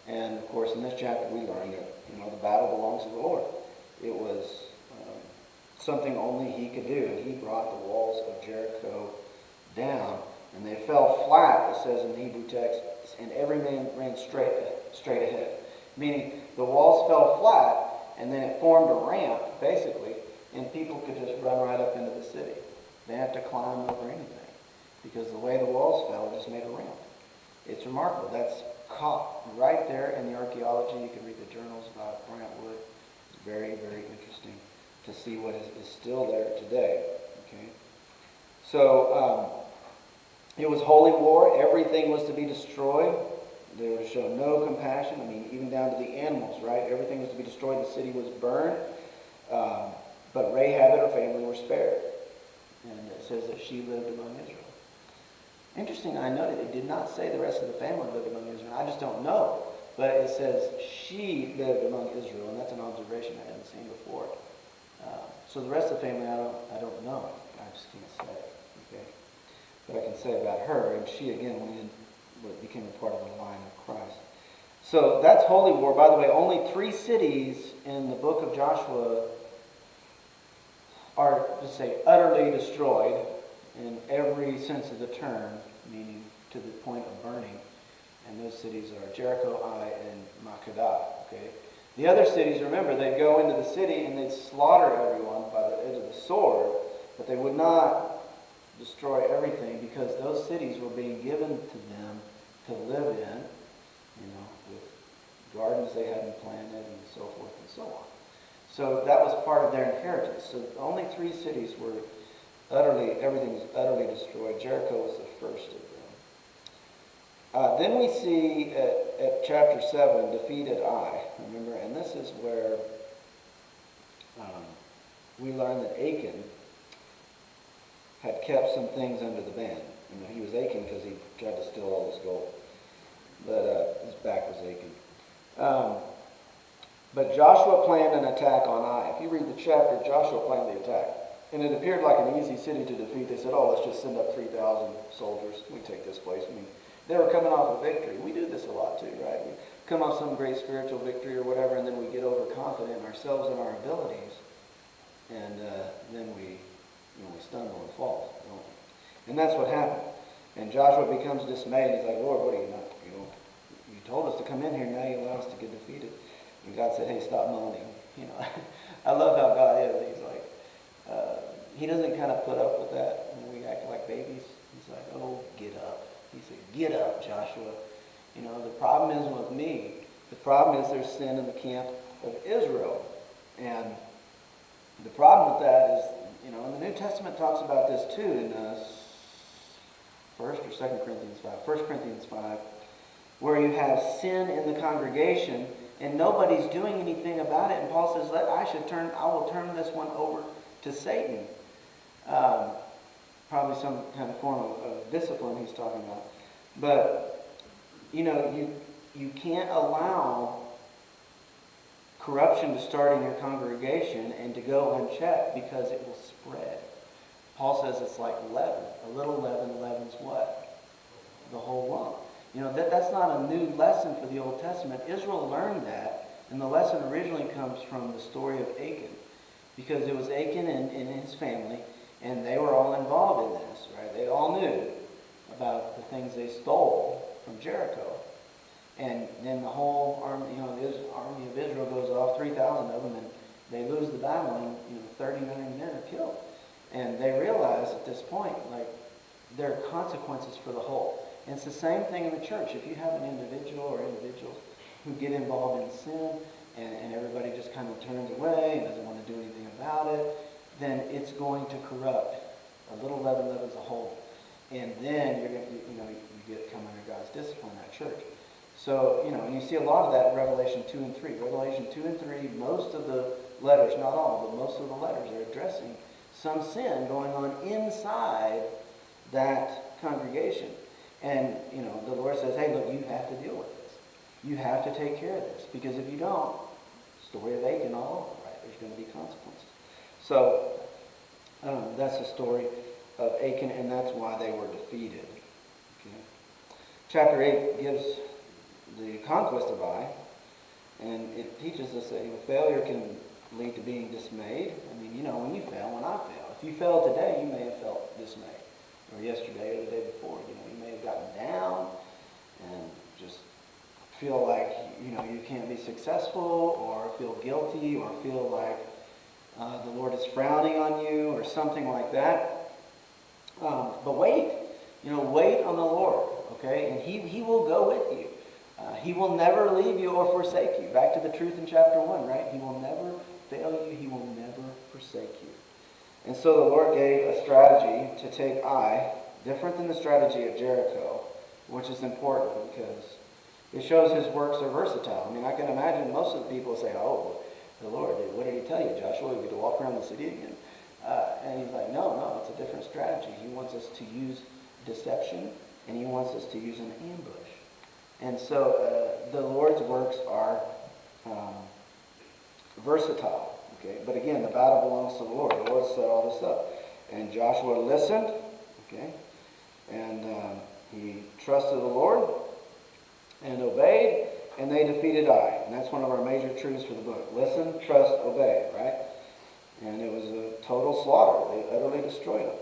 And of course, in this chapter, we learn that the battle belongs to the Lord. It was something only he could do, and he brought the walls of Jericho down, and they fell flat. It says in the Hebrew text, and every man ran straight ahead, meaning the walls fell flat, and then it formed a ramp, basically, and people could just run right up into the city. They didn't have to climb over anything, because the way the walls fell, it just made a ramp. It's remarkable. That's caught right there in the archaeology. You can read the journals about Brantwood. It's very, very interesting to see what is still there today. Okay, so it was holy war. Everything was to be destroyed. They were to show no compassion. I mean, even down to the animals, right? Everything was to be destroyed. The city was burned. But Rahab and her family were spared. And it says that she lived among Israel. Interesting, I noted it did not say the rest of the family lived among Israel. I just don't know. But it says she lived among Israel, and that's an observation I hadn't seen before. So the rest of the family, I don't know. I just can't say. Okay, but I can say about her, and she again became a part of the line of Christ. So that's holy war. By the way, only 3 cities in the book of Joshua are, just say, utterly destroyed in every sense of the term, meaning to the point of burning. And those cities are Jericho, Ai, and Makkedah. Okay. The other cities, remember, they'd go into the city and they'd slaughter everyone by the edge of the sword, but they would not destroy everything because those cities were being given to them to live in, with gardens they hadn't planted and so forth and so on. So that was part of their inheritance. So only 3 cities were everything was utterly destroyed. Jericho was the first of them. Then we see at chapter 7, defeat at Ai. Remember, and this is where we learn that Achan had kept some things under the ban. He was aching because he tried to steal all his gold. But his back was aching. But Joshua planned an attack on Ai. If you read the chapter, Joshua planned the attack. And it appeared like an easy city to defeat. They said, let's just send up 3,000 soldiers. We take this place. They were coming off a victory. We do this a lot too, right? We come off some great spiritual victory or whatever, and then we get overconfident in ourselves and our abilities. And then we stumble and fall, don't we? And that's what happened. And Joshua becomes dismayed. He's like, Lord, what are you not? You told us to come in here. Now you allow us to get defeated. And God said, hey, stop moaning. You know, I love how God is. He's like, he doesn't kind of put up with that when we act like babies. He's like, oh, get up. He said, get up, Joshua. You know, the problem isn't with me. The problem is there's sin in the camp of Israel. And the problem with that is, you know, and the New Testament talks about this too in 1st or 2nd Corinthians 5. 1 Corinthians 5, where you have sin in the congregation and nobody's doing anything about it. And Paul says, I will turn this one over to Satan. Probably some kind of form of discipline he's talking about. But, you know, you can't allow corruption to start in your congregation and to go unchecked because it will spread. Paul says it's like leaven. A little leaven leavens what? The whole lump. You know, that's not a new lesson for the Old Testament. Israel learned that, and the lesson originally comes from the story of Achan. Because it was Achan and his family, and they were all involved in this, right? They all knew about the things they stole from Jericho. And then the whole army, you know, the army of Israel goes off, 3,000 of them, and they lose the battle, and, you know, 39 men are killed. And they realize at this point, like, there are consequences for the whole. And it's the same thing in the church. If you have an individual or individuals who get involved in sin, and everybody just kind of turns away and doesn't want to do anything about it, then it's going to corrupt. A little leaven leavens the whole. And then you're going to, you know, you get come under God's discipline at church. So, you know, and you see a lot of that in Revelation 2 and 3. Revelation 2 and 3, most of the letters, not all, but most of the letters are addressing some sin going on inside that congregation. And, you know, the Lord says, hey, look, you have to deal with this. You have to take care of this. Because if you don't, story of Achan all over, right? There's going to be consequences. So, that's the story of Achan, and that's why they were defeated. Okay. Chapter 8 gives the conquest of Ai, and it teaches us that failure can lead to being dismayed. I mean, you know, when I fail. If you fail today, you may have felt dismayed. Or yesterday or the day before. You know, you may have gotten down and just feel like, you know, you can't be successful, or feel guilty, or feel like the Lord is frowning on you, or something like that. But wait. You know, wait on the Lord, okay? And He will go with you. He will never leave you or forsake you. Back to the truth in chapter 1, right? He will never fail you. He will never forsake you. And so the Lord gave a strategy to take Ai, different than the strategy at Jericho, which is important because it shows His works are versatile. I mean, I can imagine most of the people say, oh, the Lord, what did He tell you, Joshua? You get to walk around the city again? And He's like, no, it's a different strategy. He wants us to use deception, and He wants us to use an ambush. And so the Lord's works are versatile. Okay, but again, the battle belongs to the Lord. The Lord set all this up. And Joshua listened, okay, and he trusted the Lord and obeyed, and they defeated Ai. And that's one of our major truths for the book. Listen, trust, obey, right? And it was a total slaughter. They utterly destroyed them.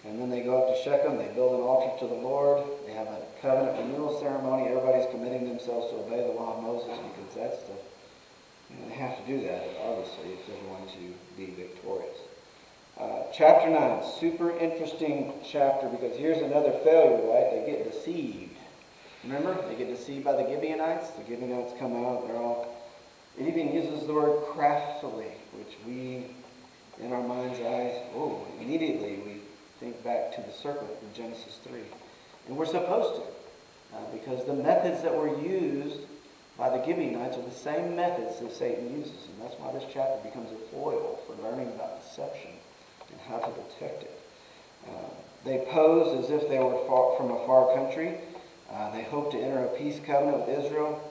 And then they go up to Shechem. They build an altar to the Lord. They have a covenant renewal ceremony. Everybody's committing themselves to obey the law of Moses because that's the... they have to do that, obviously, if they're going to be victorious. Chapter 9, super interesting chapter because here's another failure, right? They get deceived. Remember? They get deceived by the Gibeonites. The Gibeonites come out, they're all... It even uses the word craftily, which we, in our mind's eyes, immediately we think back to the serpent in Genesis 3. And we're supposed to, because the methods that were used by the Gibeonites are the same methods that Satan uses. And that's why this chapter becomes a foil for learning about deception and how to detect it. They posed as if they were from a far country. They hoped to enter a peace covenant with Israel.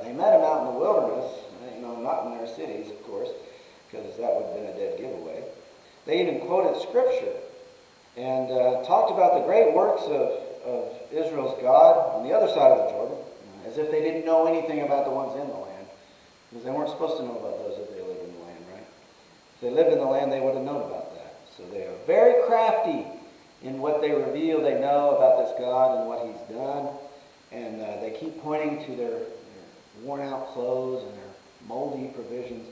They met him out in the wilderness, not in their cities, of course, because that would have been a dead giveaway. They even quoted Scripture and talked about the great works of Israel's God on the other side of the Jordan, as if they didn't know anything about the ones in the land, because they weren't supposed to know about those if they lived in the land, right? If they lived in the land, they would have known about that. So they are very crafty in what they reveal. They know about this God and what He's done, and they keep pointing to their worn-out clothes and their moldy provisions,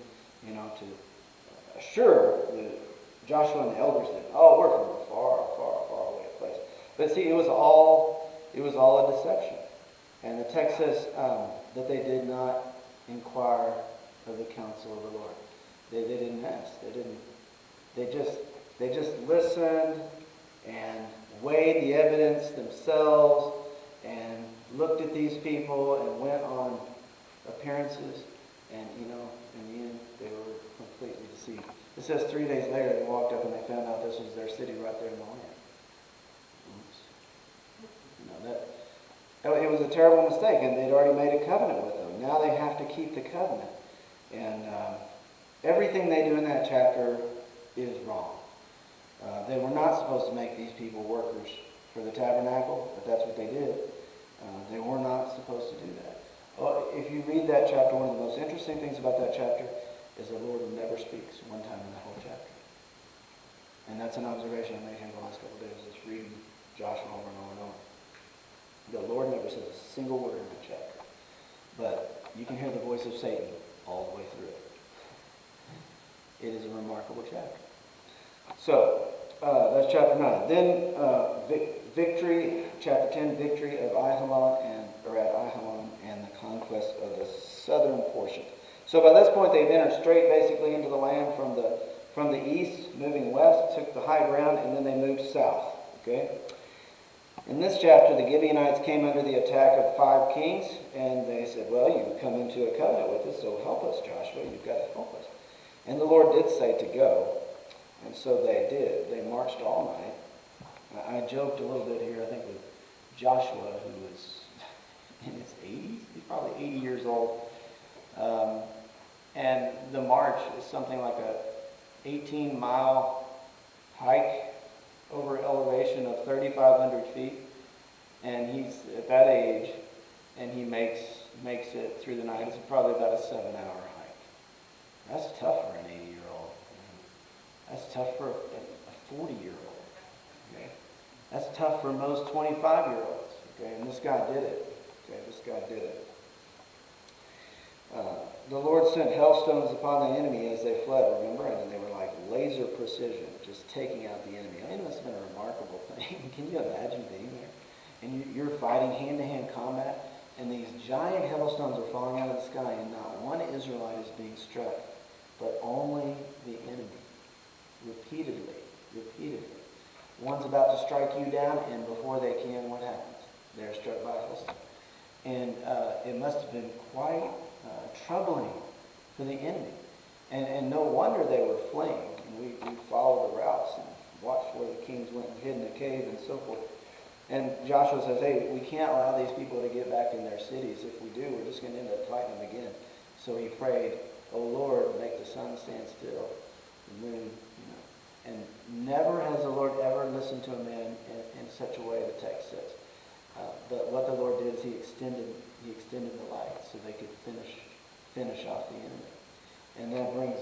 to assure Joshua and the elders that, oh, we're from a far, far, far away place. But see, it was all a deception. And the text says that they did not inquire of the counsel of the Lord. They didn't ask. They just listened and weighed the evidence themselves and looked at these people and went on appearances. And, in the end, they were completely deceived. It says 3 days later they walked up and they found out this was their city right there in the land. It was a terrible mistake, and they'd already made a covenant with them. Now they have to keep the covenant. And everything they do in that chapter is wrong. They were not supposed to make these people workers for the tabernacle, but that's what they did. They were not supposed to do that. If you read that chapter, one of the most interesting things about that chapter is the Lord never speaks one time in the whole chapter. And that's an observation I'm making the last couple of days, just reading Joshua over and over and over. The Lord never says a single word in that chapter. But you can hear the voice of Satan all the way through it. It is a remarkable chapter. So, that's chapter 9. Then, victory, chapter 10, victory of Ahiman and the conquest of the southern portion. So by this point, they've entered straight basically into the land from the east, moving west, took the high ground, and then they moved south. Okay? In this chapter, the Gibeonites came under the attack of 5 kings, and they said, well, you've come into a covenant with us, so help us, Joshua. You've got to help us. And the Lord did say to go, and so they did. They marched all night. I joked a little bit here, I think, with Joshua, who was in his 80s. He's probably 80 years old. And the march is something like a 18-mile hike over elevation of 3,500 feet. And he's at that age, and he makes it through the night. It's probably about a 7-hour hike. That's tough for an 80-year-old. That's tough for a 40-year-old. Okay? That's tough for most 25-year-olds. Okay? And this guy did it. Okay? This guy did it. The Lord sent hailstones upon the enemy as they fled, remember? And they were like laser precision, just taking out the enemy. I mean, it must have been a remarkable thing. Can you imagine being there? And you're fighting hand-to-hand combat, and these giant hailstones are falling out of the sky, and not one Israelite is being struck, but only the enemy. Repeatedly. One's about to strike you down, and before they can, what happens? They're struck by a hailstone. And it must have been quite troubling for the enemy. And no wonder they were fleeing. And we followed the routes and watched where the kings went and hid in a cave and so forth. And Joshua says, hey, we can't allow these people to get back in their cities. If we do, we're just going to end up fighting them again. So he prayed, oh Lord, make the sun stand still, the moon, And never has the Lord ever listened to a man in such a way, the text says. But what the Lord did is he extended the light so they could finish off the enemy. And that brings,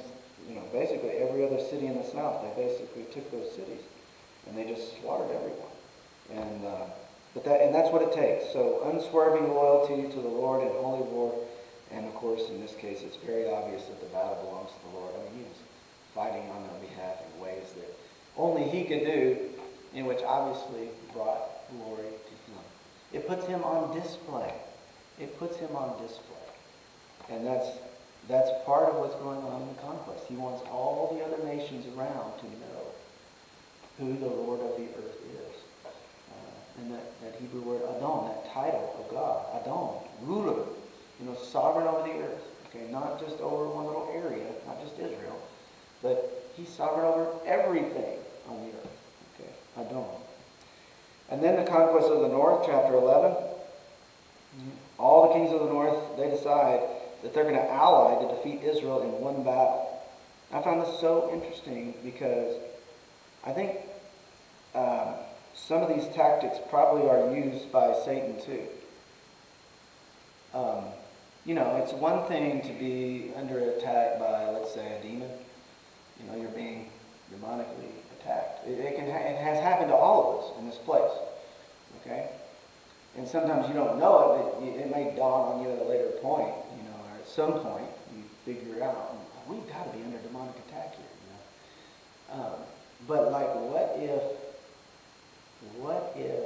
basically every other city in the south, they basically took those cities and they just slaughtered everyone. And that's what it takes. So unswerving loyalty to the Lord in holy war, and of course in this case it's very obvious that the battle belongs to the Lord. I mean, he was fighting on their behalf in ways that only he could do, and which obviously brought glory to him. It puts him on display. And that's part of what's going on in Conquest. He wants all the other nations around to know who the Lord of the earth is. And that Hebrew word Adon, that title of God, Adon, ruler, sovereign over the earth. Okay, not just over one little area, not just Israel, but he's sovereign over everything on the earth. Okay, Adon. And then the conquest of the north, chapter 11. All the kings of the north, they decide that they're going to ally to defeat Israel in one battle. I found this so interesting because I think some of these tactics probably are used by Satan too. It's one thing to be under attack by, let's say, a demon. You're being demonically attacked. It has happened to all of us in this place. Okay? And sometimes you don't know it, but it may dawn on you at a later point, or at some point you figure out, we've got to be under demonic attack here. But like, what if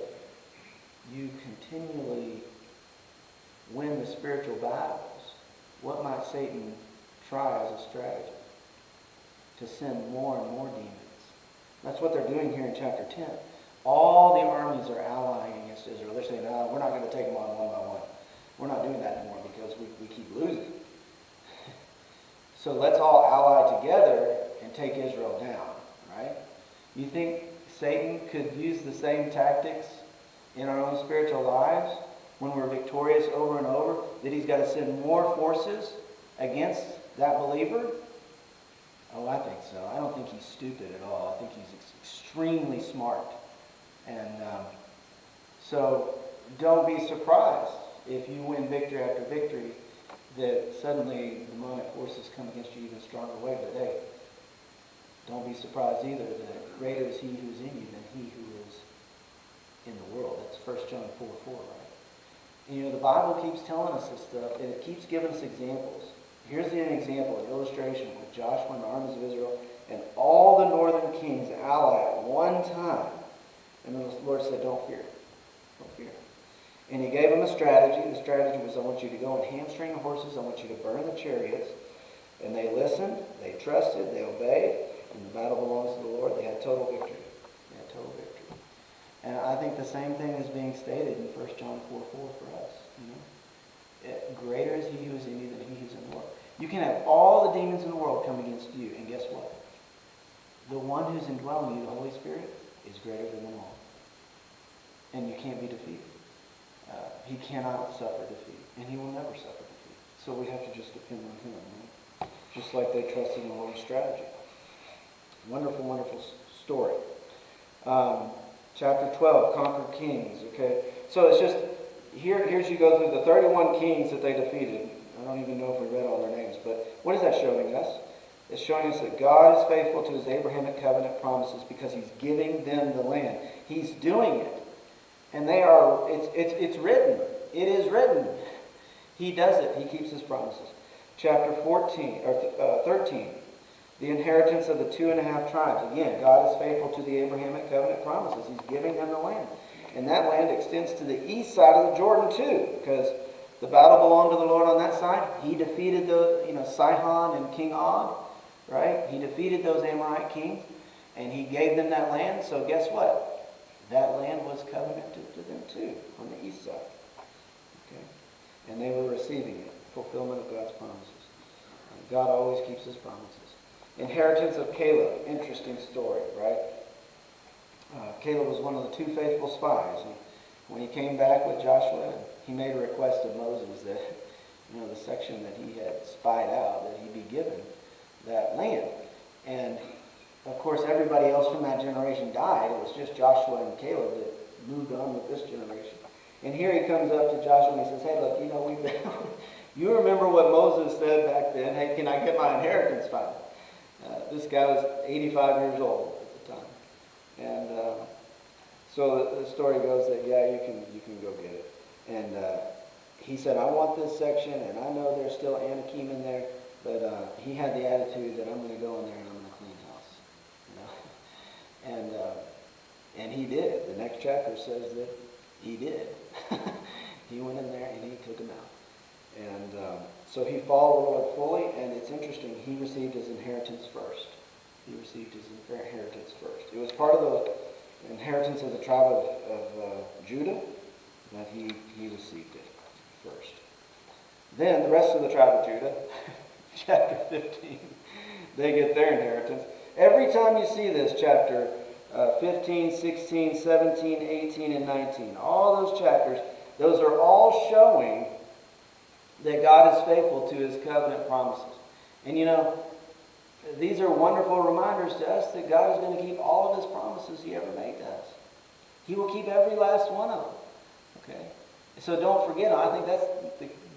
you continually win the spiritual battles? What might Satan try as a strategy? To send more and more demons. That's what they're doing here in chapter 10. All the armies are allying against Israel. They're saying, no, we're not going to take them on one by one. We're not doing that anymore because we keep losing. So let's all ally together and take Israel down, right? You think Satan could use the same tactics in our own spiritual lives when we're victorious over and over? That he's got to send more forces against that believer? Oh, I think so. I don't think he's stupid at all. I think he's extremely smart. And so don't be surprised if you win victory after victory that suddenly demonic forces come against you even stronger way. But hey, don't be surprised either that greater is he who is in you than he who is in the world. That's 1 John 4:4, right? And, the Bible keeps telling us this stuff, and it keeps giving us examples. Here's an example, an illustration with Joshua and the armies of Israel, and all the northern kings ally at one time. And then the Lord said, don't fear. Don't fear. And he gave them a strategy. The strategy was, I want you to go and hamstring the horses. I want you to burn the chariots. And they listened, they trusted, they obeyed, and the battle belongs to the Lord. They had total victory. They had total victory. And I think the same thing is being stated in 1 John 4:4 for us. Greater is he who is in you than he who is in the world. You can have all the demons in the world come against you, and guess what? The one who's indwelling you, the Holy Spirit, is greater than them all. And you can't be defeated. He cannot suffer defeat, and he will never suffer defeat. So we have to just depend on him, right? Just like they trusted in the Lord's strategy. Wonderful, wonderful story. Chapter 12, Conquered Kings. Okay, so it's just, here's you go through the 31 kings that they defeated. I don't even know if we read all their names, but what is that showing us? It's showing us that God is faithful to his Abrahamic covenant promises because he's giving them the land. He's doing it. And they are, it's written. It is written. He does it. He keeps his promises. Chapter 13. The inheritance of the 2.5 tribes. Again, God is faithful to the Abrahamic covenant promises. He's giving them the land. And that land extends to the east side of the Jordan too, because the battle belonged to the Lord on that side. He defeated Sihon and King Og, right? He defeated those Amorite kings, and he gave them that land. So guess what? That land was covenanted to them too, on the east side. Okay? And they were receiving it, fulfillment of God's promises. And God always keeps his promises. Inheritance of Caleb, interesting story, right? Caleb was one of the 2 faithful spies. And when he came back with Joshua, he made a request of Moses that, the section that he had spied out, that he be given that land. And of course, everybody else from that generation died. It was just Joshua and Caleb that moved on with this generation. And here he comes up to Joshua and he says, hey, look, we've been you remember what Moses said back then? Hey, can I get my inheritance finally? This guy was 85 years old at the time. And so the story goes that, yeah, you can go get it. And he said, I want this section, and I know there's still Anakim in there, but he had the attitude that I'm going to go in there and I'm going to clean house. And he did. The next chapter says that he did. He went in there and he took him out. And so he followed the Lord fully, and it's interesting, he received his inheritance first. He received his inheritance first. It was part of the inheritance of the tribe of Judah that he received it first. Then the rest of the tribe of Judah, chapter 15, they get their inheritance. Every time you see this, chapter 15, 16, 17, 18, and 19, all those chapters, those are all showing that God is faithful to his covenant promises. And these are wonderful reminders to us that God is going to keep all of his promises he ever made to us. He will keep every last one of them. Okay? So don't forget. I think that's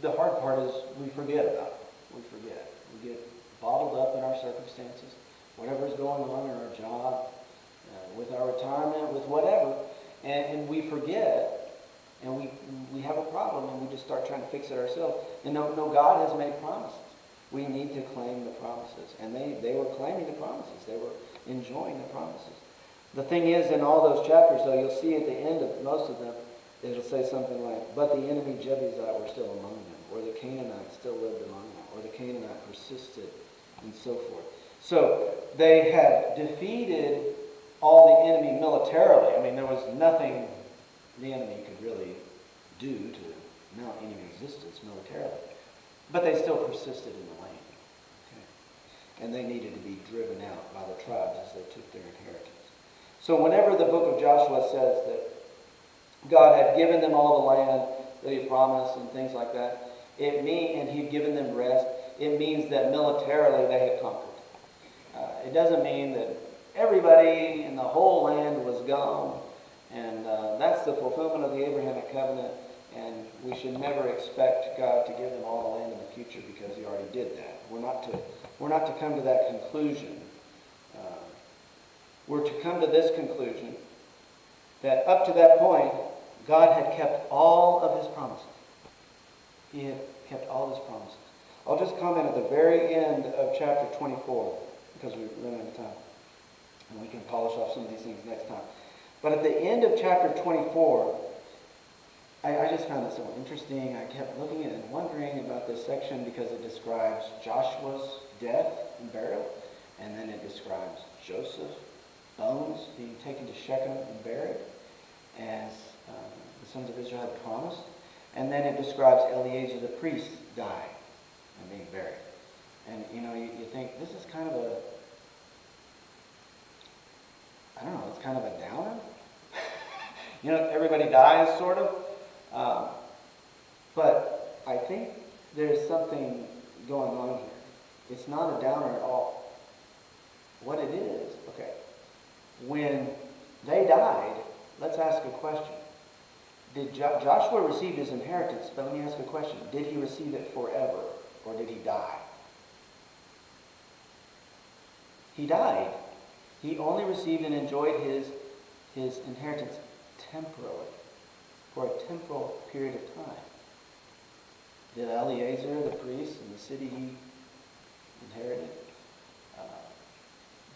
the hard part is we forget about it. We forget. We get bottled up in our circumstances, whatever's going on in our job, with our retirement, with whatever. And we forget And we have a problem, and we just start trying to fix it ourselves. And no, God has made promises. We need to claim the promises. And they were claiming the promises. They were enjoying the promises. The thing is, in all those chapters, though, you'll see at the end of most of them, it'll say something like, but the enemy Jebusite were still among them, or the Canaanite still lived among them, or the Canaanite persisted, and so forth. So they had defeated all the enemy militarily. I mean, there was nothing the enemy could really do to mount any resistance militarily. But they still persisted in the land. Okay? And they needed to be driven out by the tribes as they took their inheritance. So whenever the book of Joshua says that God had given them all the land that he promised and things like that, and he'd given them rest, it means that militarily they had conquered. It doesn't mean that everybody in the whole land was gone, and that's the fulfillment of the Abrahamic covenant, and we should never expect God to give them all the land in the future because he already did that. We're not to come to that conclusion. We're to come to this conclusion that up to that point, God had kept all of his promises. He had kept all his promises. I'll just comment at the very end of chapter 24, because we're running out of time. And we can polish off some of these things next time. But at the end of chapter 24, I just found it so interesting. I kept looking at it and wondering about this section because it describes Joshua's death and burial. And then it describes Joseph's bones being taken to Shechem and buried, as the sons of Israel had promised. And then it describes Eleazar the priest dying and being buried. And you think this is kind of it's kind of a downer. Everybody dies, sort of. But I think there's something going on here. It's not a downer at all. What it is, okay, when they died, let's ask a question. Did Joshua receive his inheritance? But let me ask a question. Did he receive it forever, or did he die? He died. He only received and enjoyed his inheritance temporarily, for a temporal period of time. Did Eleazar, the priest, in the city he inherited,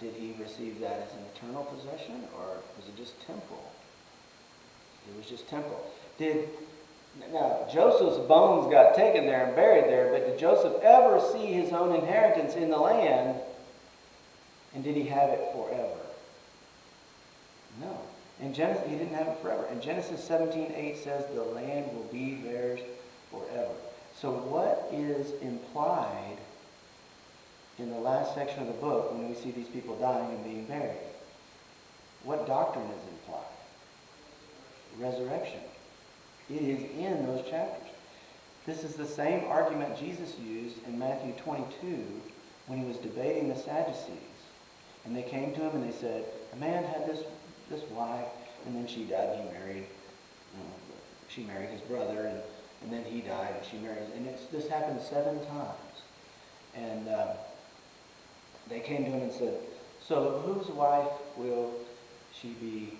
did he receive that as an eternal possession, or was it just temporal? It was just temporal. Now, Joseph's bones got taken there and buried there, but did Joseph ever see his own inheritance in the land, and did he have it forever? No. In Genesis, he didn't have it forever. In Genesis 17:8 says the land will be theirs forever. So what is implied in the last section of the book when we see these people dying and being buried? What doctrine is implied? Resurrection. It is in those chapters. This is the same argument Jesus used in Matthew 22 when he was debating the Sadducees. And they came to him and they said, a man had this wife, and then she died and he married. She married his brother, and then he died and she married. And this happened 7 times. And they came to him and said, so whose wife will she be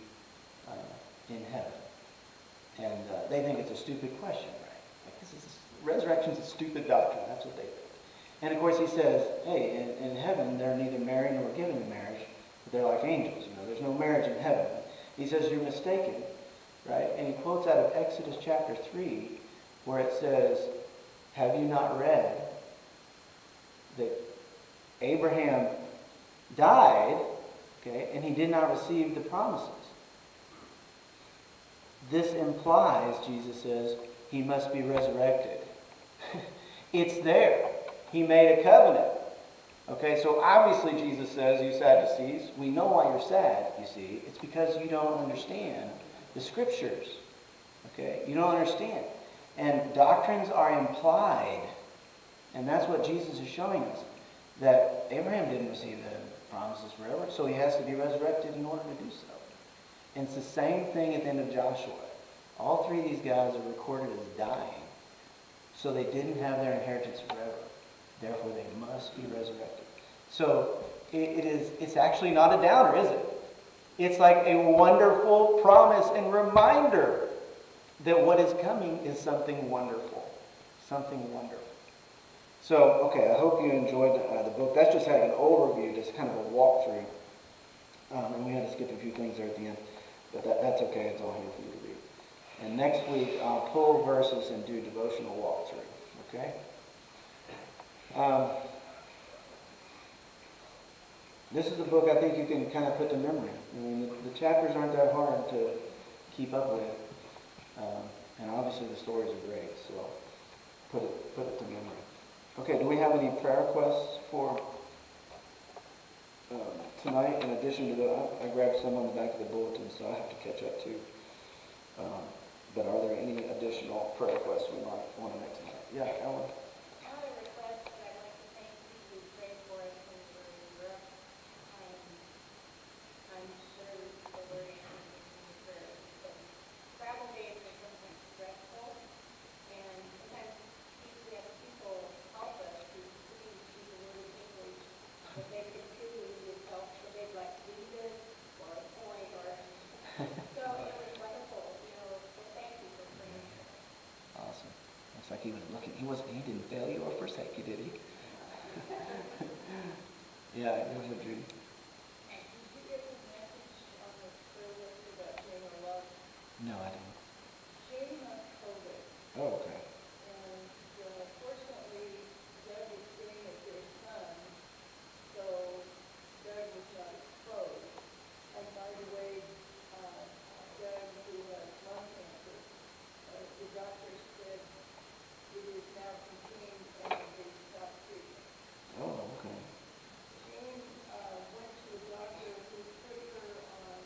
in heaven? And they think it's a stupid question, right? Like resurrection's a stupid doctrine. That's what they think. And of course he says, hey, in heaven they're neither married nor given in marriage, but they're like angels. There's no marriage in heaven. He says you're mistaken, right? And he quotes out of Exodus chapter 3, where it says, have you not read that Abraham died, okay, and he did not receive the promises? This implies, Jesus says, he must be resurrected. It's there. He made a covenant. Okay, so obviously Jesus says, you Sadducees, we know why you're sad, you see. It's because you don't understand the scriptures. Okay, you don't understand. And doctrines are implied. And that's what Jesus is showing us. That Abraham didn't receive the promises forever, so he has to be resurrected in order to do so. And it's the same thing at the end of Joshua. All 3 of these guys are recorded as dying. So they didn't have their inheritance forever. Therefore, they must be resurrected. So it's actually not a downer, is it? It's like a wonderful promise and reminder that what is coming is something wonderful. Something wonderful. So, okay, I hope you enjoyed the book. That's just like an overview, just kind of a walkthrough. And we had to skip a few things there at the end. But that's okay, it's all here for you to read. And next week, I'll pull verses and do devotional walkthrough. Okay? This is a book I think you can kind of put to memory. I mean, the chapters aren't that hard to keep up with. And obviously the stories are great, so put it to memory. Okay, do we have any prayer requests for tonight? In addition to the, I grabbed some on the back of the bulletin, so I have to catch up too. But are there any additional prayer requests we might want to make tonight? Yeah, Ellen? Like he was looking, he didn't fail you or forsake you, did he? Yeah, it was a Judy. And did you get the message on the prayer list about shame or love? No, I didn't. Shame of COVID. Oh, okay. And fortunately, Doug is staying at their son, so Doug was not exposed. And by the way, Doug, who has lung cancer, the doctor said it is now contained and they stopped treatment. Oh, okay. Jane went to a doctor who put her on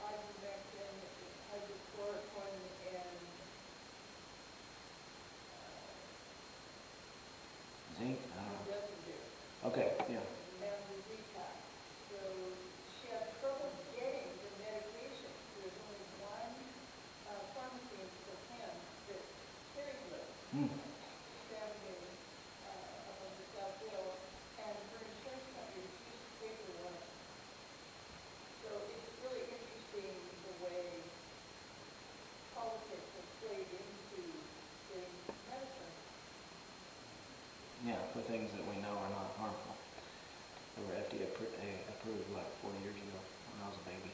ivermectin, hydrochloroquine, and Zinc? remdesivir, Okay, yeah. and the detox. So she had trouble getting the medication. There's only one pharmacy in Spokane that carries it. Family up on the South Hill, and her insurance company refused to pay for one. So it's really interesting the way politics have played into getting medicine. Yeah, for things that we know are not harmful. They were FDA approved, like 40 years ago when I was a baby.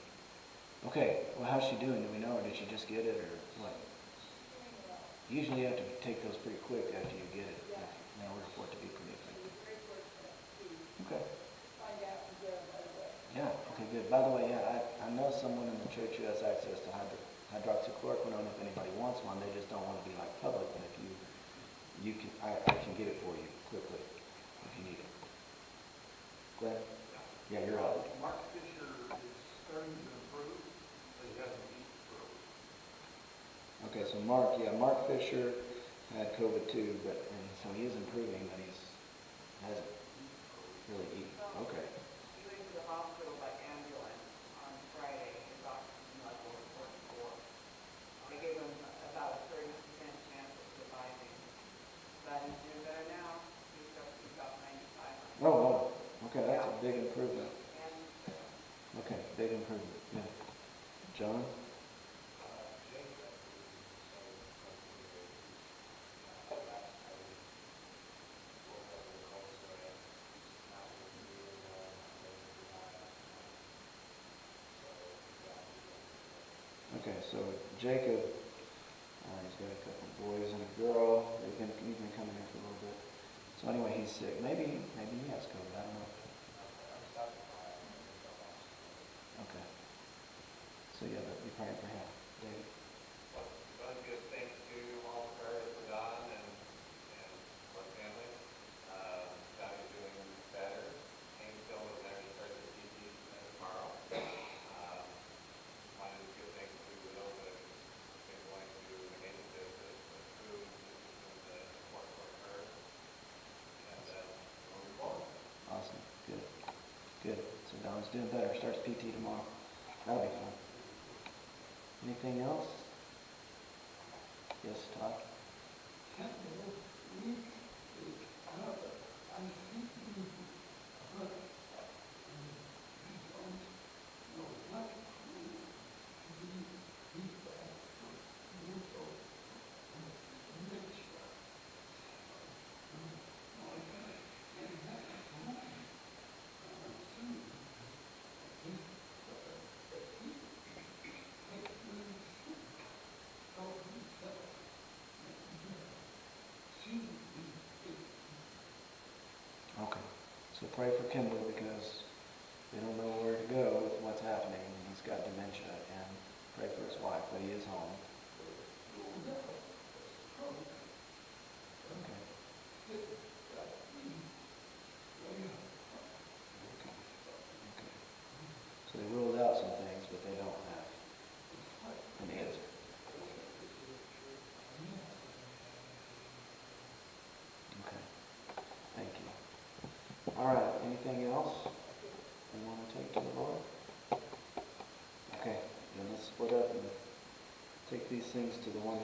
Okay, well, how's she doing? Do we know, or did she just get it, or what? She's doing well. Usually you have to take those pretty quick after you get it, Yeah. in order for it to be pretty She effective. was very fortunate to Okay. find out and get it right away. Yeah, okay, good. By the way, yeah, I know someone in the church who has access to hydroxychloroquine if anybody wants one. They just don't want to be like public, but if you can, I can get it for you quickly if you need it. Glenn? Yeah, you're up. Mark Fisher is starting to improve, but he hasn't beat through. Okay, so Mark Fisher had COVID too, and so he is improving, but hasn't really eaten. Okay. He went to the hospital by ambulance on Friday. His oxygen level was 44. They gave him about a 30% chance of surviving. But he's doing better now. He's got 95. Oh, wow. Okay, that's a big improvement. And Okay, big improvement. Yeah. John? Okay, so Jacob, he's got a couple of boys and a girl. He's been coming here for a little bit. So anyway, he's sick. Maybe he has COVID. I don't know. Okay. So yeah, but we're praying for him. David. Well, good. Thanks to all the prayers for Don and for the family. Don is doing better. Hailstones is actually starting to PT tomorrow. Wanted to give thanks to those that have been going to make the food, the support for her. And moving forward. Awesome. Good. Good. So Don's doing better. Starts PT tomorrow. That'll be fun. Anything else? Yes, Todd? So pray for Kimball because they don't know where to go with what's happening. He's got dementia, and pray for his wife, but he is home. Okay. Okay. So they ruled out some things, but they don't have an answer. Okay. Thank you. All right. Anything else you want to take to the Lord? Okay. Then let's split up and take these things to the one.